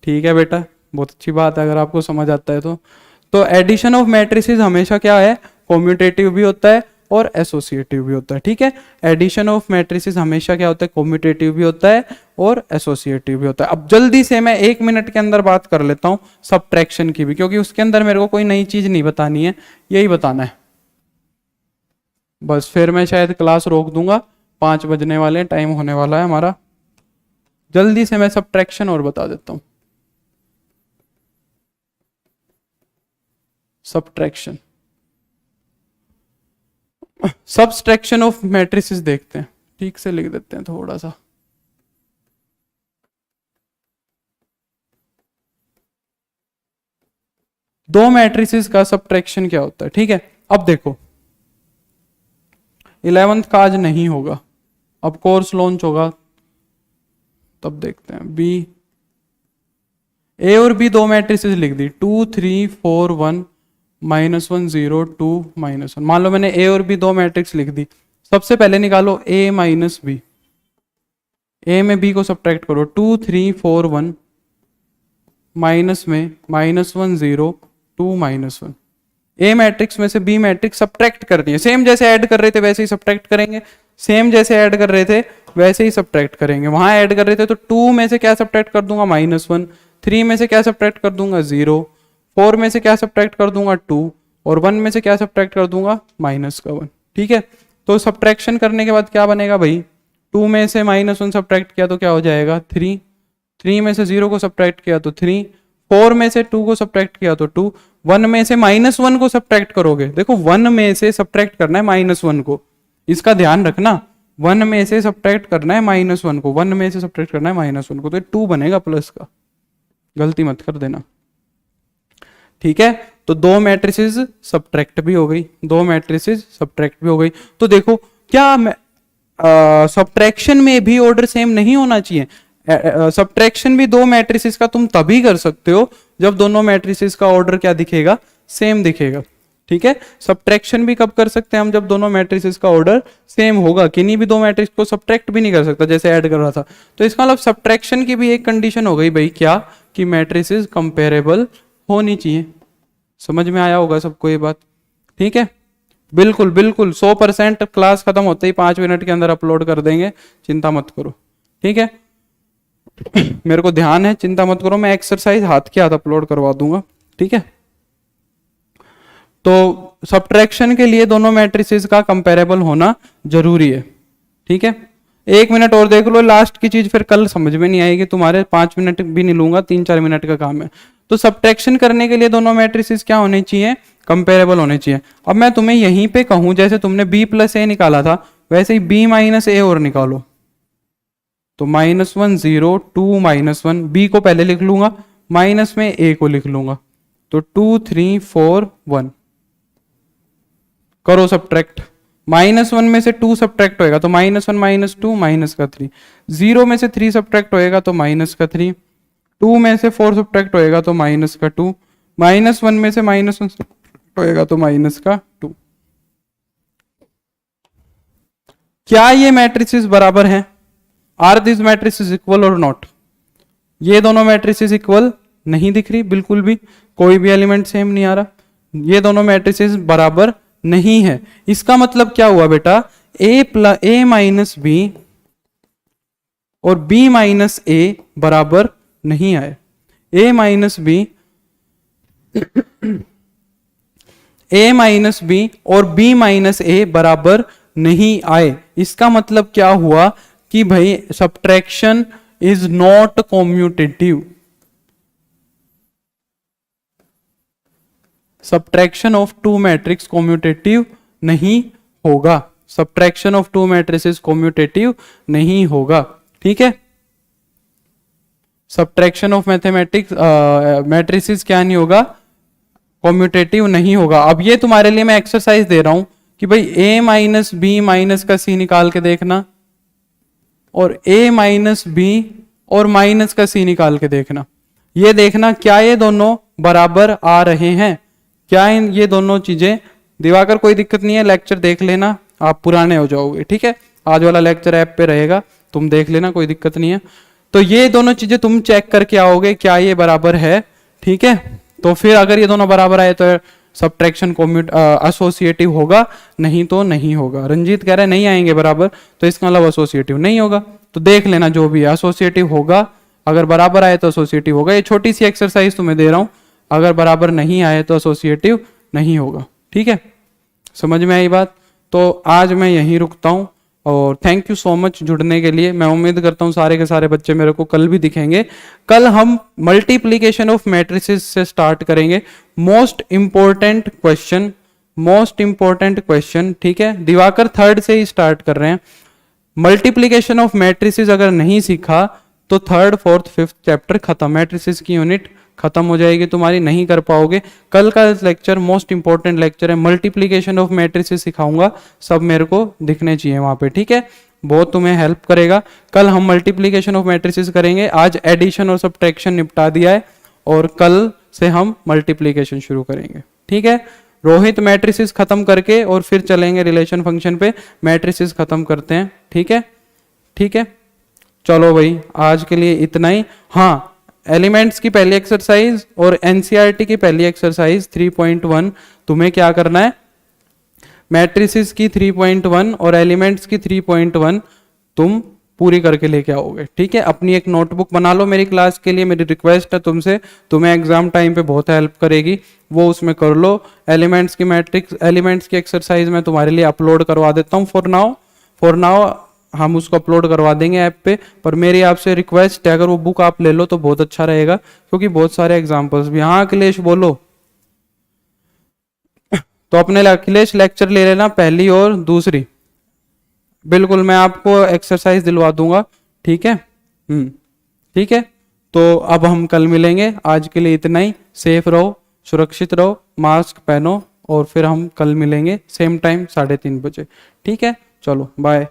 A: ठीक है बेटा, बहुत अच्छी बात है अगर आपको समझ आता है तो एडिशन ऑफ मैट्रिसेस हमेशा क्या है, कॉम्यूटेटिव भी होता है और एसोसिएटिव भी होता है। ठीक है। एडिशन ऑफ मैट्रिसेस हमेशा क्या होता है, कॉम्यूटेटिव भी होता है और एसोसिएटिव भी होता है। अब जल्दी से मैं 1 मिनट के अंदर बात कर लेता हूं सबट्रैक्शन की भी, क्योंकि उसके अंदर मेरे को कोई नई चीज नहीं बतानी है, यही बताना है बस। फिर मैं शायद क्लास रोक दूंगा, 5 बजने वाले हैं, टाइम होने वाला है हमारा। जल्दी से मैं सबट्रैक्शन और बता देता हूं। सबट्रैक्शन, सबट्रैक्शन ऑफ मैट्रिसेस देखते हैं, ठीक से लिख देते हैं थोड़ा सा। दो मैट्रिसेस का सबट्रैक्शन क्या होता है। ठीक है। अब देखो 11th का आज नहीं होगा, अब कोर्स लॉन्च होगा तब देखते हैं। बी, ए और बी दो मैट्रिसेस लिख दी, 2 3 4 1 -1 0 2 -1। मान लो मैंने ए और बी दो मैट्रिक्स लिख दी। सबसे पहले निकालो ए माइनस बी, ए में बी को सब्ट्रैक्ट करो, 2 3 4 1 माइनस में -1 0 2 -1। ए मैट्रिक्स में से बी मैट्रिक्स सब्ट्रैक्ट करनी है, सेम जैसे ऐड कर रहे थे वैसे ही सब्ट्रैक्ट करेंगे। सेम जैसे ऐड कर रहे थे वैसे ही सब्ट्रैक्ट करेंगे। वहां ऐड कर रहे थे तो 2 में से क्या सब्ट्रैक्ट कर दूंगा, -1, 3 में से क्या सब्ट्रैक्ट कर दूंगा, 0, 4 में से क्या सब्ट्रैक्ट कर दूंगा, 2, और 1 में से क्या सब्ट्रैक्ट कर दूंगा, -1। ठीक है, तो सब्ट्रैक्शन करने के बाद क्या बनेगा भाई, 2 में से -1 सब्ट्रैक्ट किया तो क्या हो जाएगा, 3, 3 में से 0 को सब्ट्रैक्ट किया तो 3, 4 में से 2 को सब्ट्रैक्ट किया तो 2, 1 में से -1 को सब्ट्रैक्ट करोगे, देखो 1 में से सब्ट्रैक्ट करना है -1 को, इसका ध्यान रखना, 1 में से सब्ट्रैक्ट करना है -1 को, 1 में से सब्ट्रैक्ट करना है -1 को, तो 2 बनेगा प्लस का, गलती मत कर देना। ठीक है, तो 2 मैट्रिसेस सब्ट्रैक्ट भी हो गई, 2 मैट्रिसेस सब्ट्रैक्ट भी हो गई। तो देखो क्या सब्ट्रैक्शन में भी ऑर्डर सेम नहीं होना चाहिए। सब्ट्रैक्शन भी 2 मैट्रिसेस का तुम तभी कर सकते हो जब दोनों मैट्रिसेस का ऑर्डर क्या दिखेगा, सेम दिखेगा। ठीक है, सब्ट्रैक्शन भी कब कर सकते हैं हम, जब दोनों मैट्रिसेस का ऑर्डर सेम होगा। किन्हीं भी 2 मैट्रिक्स को सब्ट्रैक्ट भी नहीं कर सकता जैसे ऐड कर रहा था। तो इसका मतलब सब्ट्रैक्शन की भी एक कंडीशन हो गई भाई, क्या कि मैट्रिसेस कंपेरेबल होनी चाहिए। समझ में आया होगा सबको ये बात। ठीक है, बिल्कुल बिल्कुल 100%। क्लास खत्म होते ही 5 मिनट के अंदर अपलोड कर देंगे, चिंता मत करो। ठीक है, मेरे को ध्यान है, चिंता मत करो, मैं एक्सरसाइज हाथ के हाथ अपलोड करवा दूंगा। ठीक है, तो सब्ट्रैक्शन के लिए दोनों मैट्रिसेस का कंपेरेबल होना जरूरी है। ठीक है, 1 मिनट और देख लो, लास्ट की चीज फिर कल समझ में नहीं आएगी तुम्हारे, 5 मिनट भी नहीं लूंगा, 3-4 मिनट का काम है। तो सब्ट्रैक्शन करने के लिए दोनों मैट्रिसेस क्या होने चाहिए, कंपेरेबल होने चाहिए। अब मैं तुम्हें यहीं पे कहूं, जैसे तुमने b + a निकाला था वैसे ही b - a और निकालो, तो -1 0 2 -1, b को पहले लिख लूंगा, माइनस में a को लिख लूंगा, तो 2 3 4 1। करो सब्ट्रैक्ट, -1 में से 2 सब्ट्रैक्ट होएगा तो -1 -2 -3, 0 में से 3 सब्ट्रैक्ट होएगा तो -3, 2 में से 4 सब्ट्रैक्ट होएगा तो -2, -1 में से -1 सब्ट्रैक्ट होएगा तो -2। क्या ये मैट्रिसेस बराबर हैं? आर दिस मैट्रिसेस इक्वल और नॉट? ये दोनों मैट्रिसेस इक्वल नहीं दिख रही बिल्कुल भी, कोई भी एलिमेंट सेम नहीं आ रहा, ये दोनों मैट्रिसेस बराबर नहीं है। इसका मतलब क्या हुआ बेटा, a माइनस बी और b माइनस a बराबर नहीं आए। a माइनस b और b माइनस a बराबर नहीं आए। इसका मतलब क्या हुआ कि भाई subtraction is not commutative. Subtraction of 2 matrix commutative नहीं होगा, सब्ट्रैक्शन ऑफ 2 मैट्रिसेस कॉम्यूटेटिव नहीं होगा। ठीक है, सब्ट्रैक्शन ऑफ मैथमेटिक्स मैट्रिसेस क्या नहीं होगा, कॉम्यूटेटिव नहीं होगा। अब ये तुम्हारे लिए मैं एक्सरसाइज दे रहा हूं कि भाई a माइनस बी माइनस का c निकाल के देखना, और a माइनस बी और माइनस का c निकाल के देखना। ये देखना क्या ये दोनों बराबर आ रहे हैं, क्या ये दोनों चीजें। दिवाकर कोई दिक्कत नहीं है, लेक्चर देख लेना, आप पुराने हो जाओगे। ठीक है, आज वाला लेक्चर ऐप पे रहेगा, तुम देख लेना, कोई दिक्कत नहीं है। तो ये दोनों चीजें तुम चेक करके आओगे क्या ये बराबर है। ठीक है, तो फिर अगर ये दोनों बराबर आए तो सब्ट्रैक्शन एसोसिएटिव होगा, नहीं तो नहीं होगा। रंजीत कह रहा है नहीं आएंगे बराबर, तो इसका मतलब एसोसिएटिव नहीं होगा। तो देख लेना, जो भी है एसोसिएटिव होगा, अगर बराबर आए तो एसोसिएटिव होगा। ये छोटी सी एक्सरसाइज तुम्हें दे रहा हूं, अगर बराबर नहीं आए तो एसोसिएटिव नहीं होगा। ठीक है, समझ में आई बात? तो आज मैं यहीं रुकता हूं, और थैंक यू सो मच जुड़ने के लिए। मैं उम्मीद करता हूं सारे के सारे बच्चे मेरे को कल भी दिखेंगे। कल हम मल्टीप्लीकेशन ऑफ मैट्रिसेस से स्टार्ट करेंगे। Most important question. ठीक है, दिवाकर 3rd से ही स्टार्ट कर रहे हैं। मल्टीप्लीकेशन ऑफ मैट्रिसेस अगर नहीं सीखा तो 3rd 4th 5th चैप्टर खत्म, मैट्रिसेस की यूनिट खत्म हो जाएगी तुम्हारी, नहीं कर पाओगे। कल का लेक्चर मोस्ट इंपॉर्टेंट लेक्चर है, मल्टीप्लीकेशन ऑफ मैट्रिसेस सिखाऊंगा, सब मेरे को दिखने चाहिए वहां पे। ठीक है, बहुत तुम्हें हेल्प करेगा। कल हम मल्टीप्लीकेशन ऑफ मैट्रिसेस करेंगे, आज एडिशन और सब्ट्रैक्शन निपटा दिया है, और कल से हम मल्टीप्लीकेशन शुरू करेंगे। ठीक है, रोहित मैट्रिसेस खत्म करके और फिर चलेंगे रिलेशन फंक्शन पे, मैट्रिसेस खत्म करते हैं। ठीक है, ठीक है, चलो भाई आज के लिए इतना ही। हाँ, एलिमेंट्स की पहली एक्सरसाइज और एनसीईआरटी की पहली एक्सरसाइज 3.1 तुम्हें क्या करना है, मैट्रिसेस की 3.1 और एलिमेंट्स की 3.1 तुम पूरी करके लेके आओगे, ठीक है। अपनी एक नोटबुक बना लो मेरी क्लास के लिए, मेरी रिक्वेस्ट है तुमसे, तुम्हें एग्जाम टाइम पे बहुत हेल्प करेगी, वो उसमें कर लो। एलिमेंट्स की मैट्रिक्स, एलिमेंट्स की एक्सरसाइज मैं तुम्हारे लिए अपलोड करवा देता हूँ फॉर नाउ हम उसको अपलोड करवा देंगे ऐप पे। पर मेरी आपसे रिक्वेस्ट है, अगर वो बुक आप ले लो तो बहुत अच्छा रहेगा, क्योंकि बहुत सारे एग्जाम्पल्स भी। हाँ अखिलेश बोलो। तो अपने अखिलेश लेक्चर ले लेना, पहली और दूसरी। बिल्कुल मैं आपको एक्सरसाइज दिलवा दूंगा, ठीक है। ठीक है। तो अब हम कल मिलेंगे, आज के लिए इतना ही। सेफ रहो, सुरक्षित रहो, मास्क पहनो, और फिर हम कल मिलेंगे सेम टाइम 3:30 बजे, ठीक है। चलो बाय।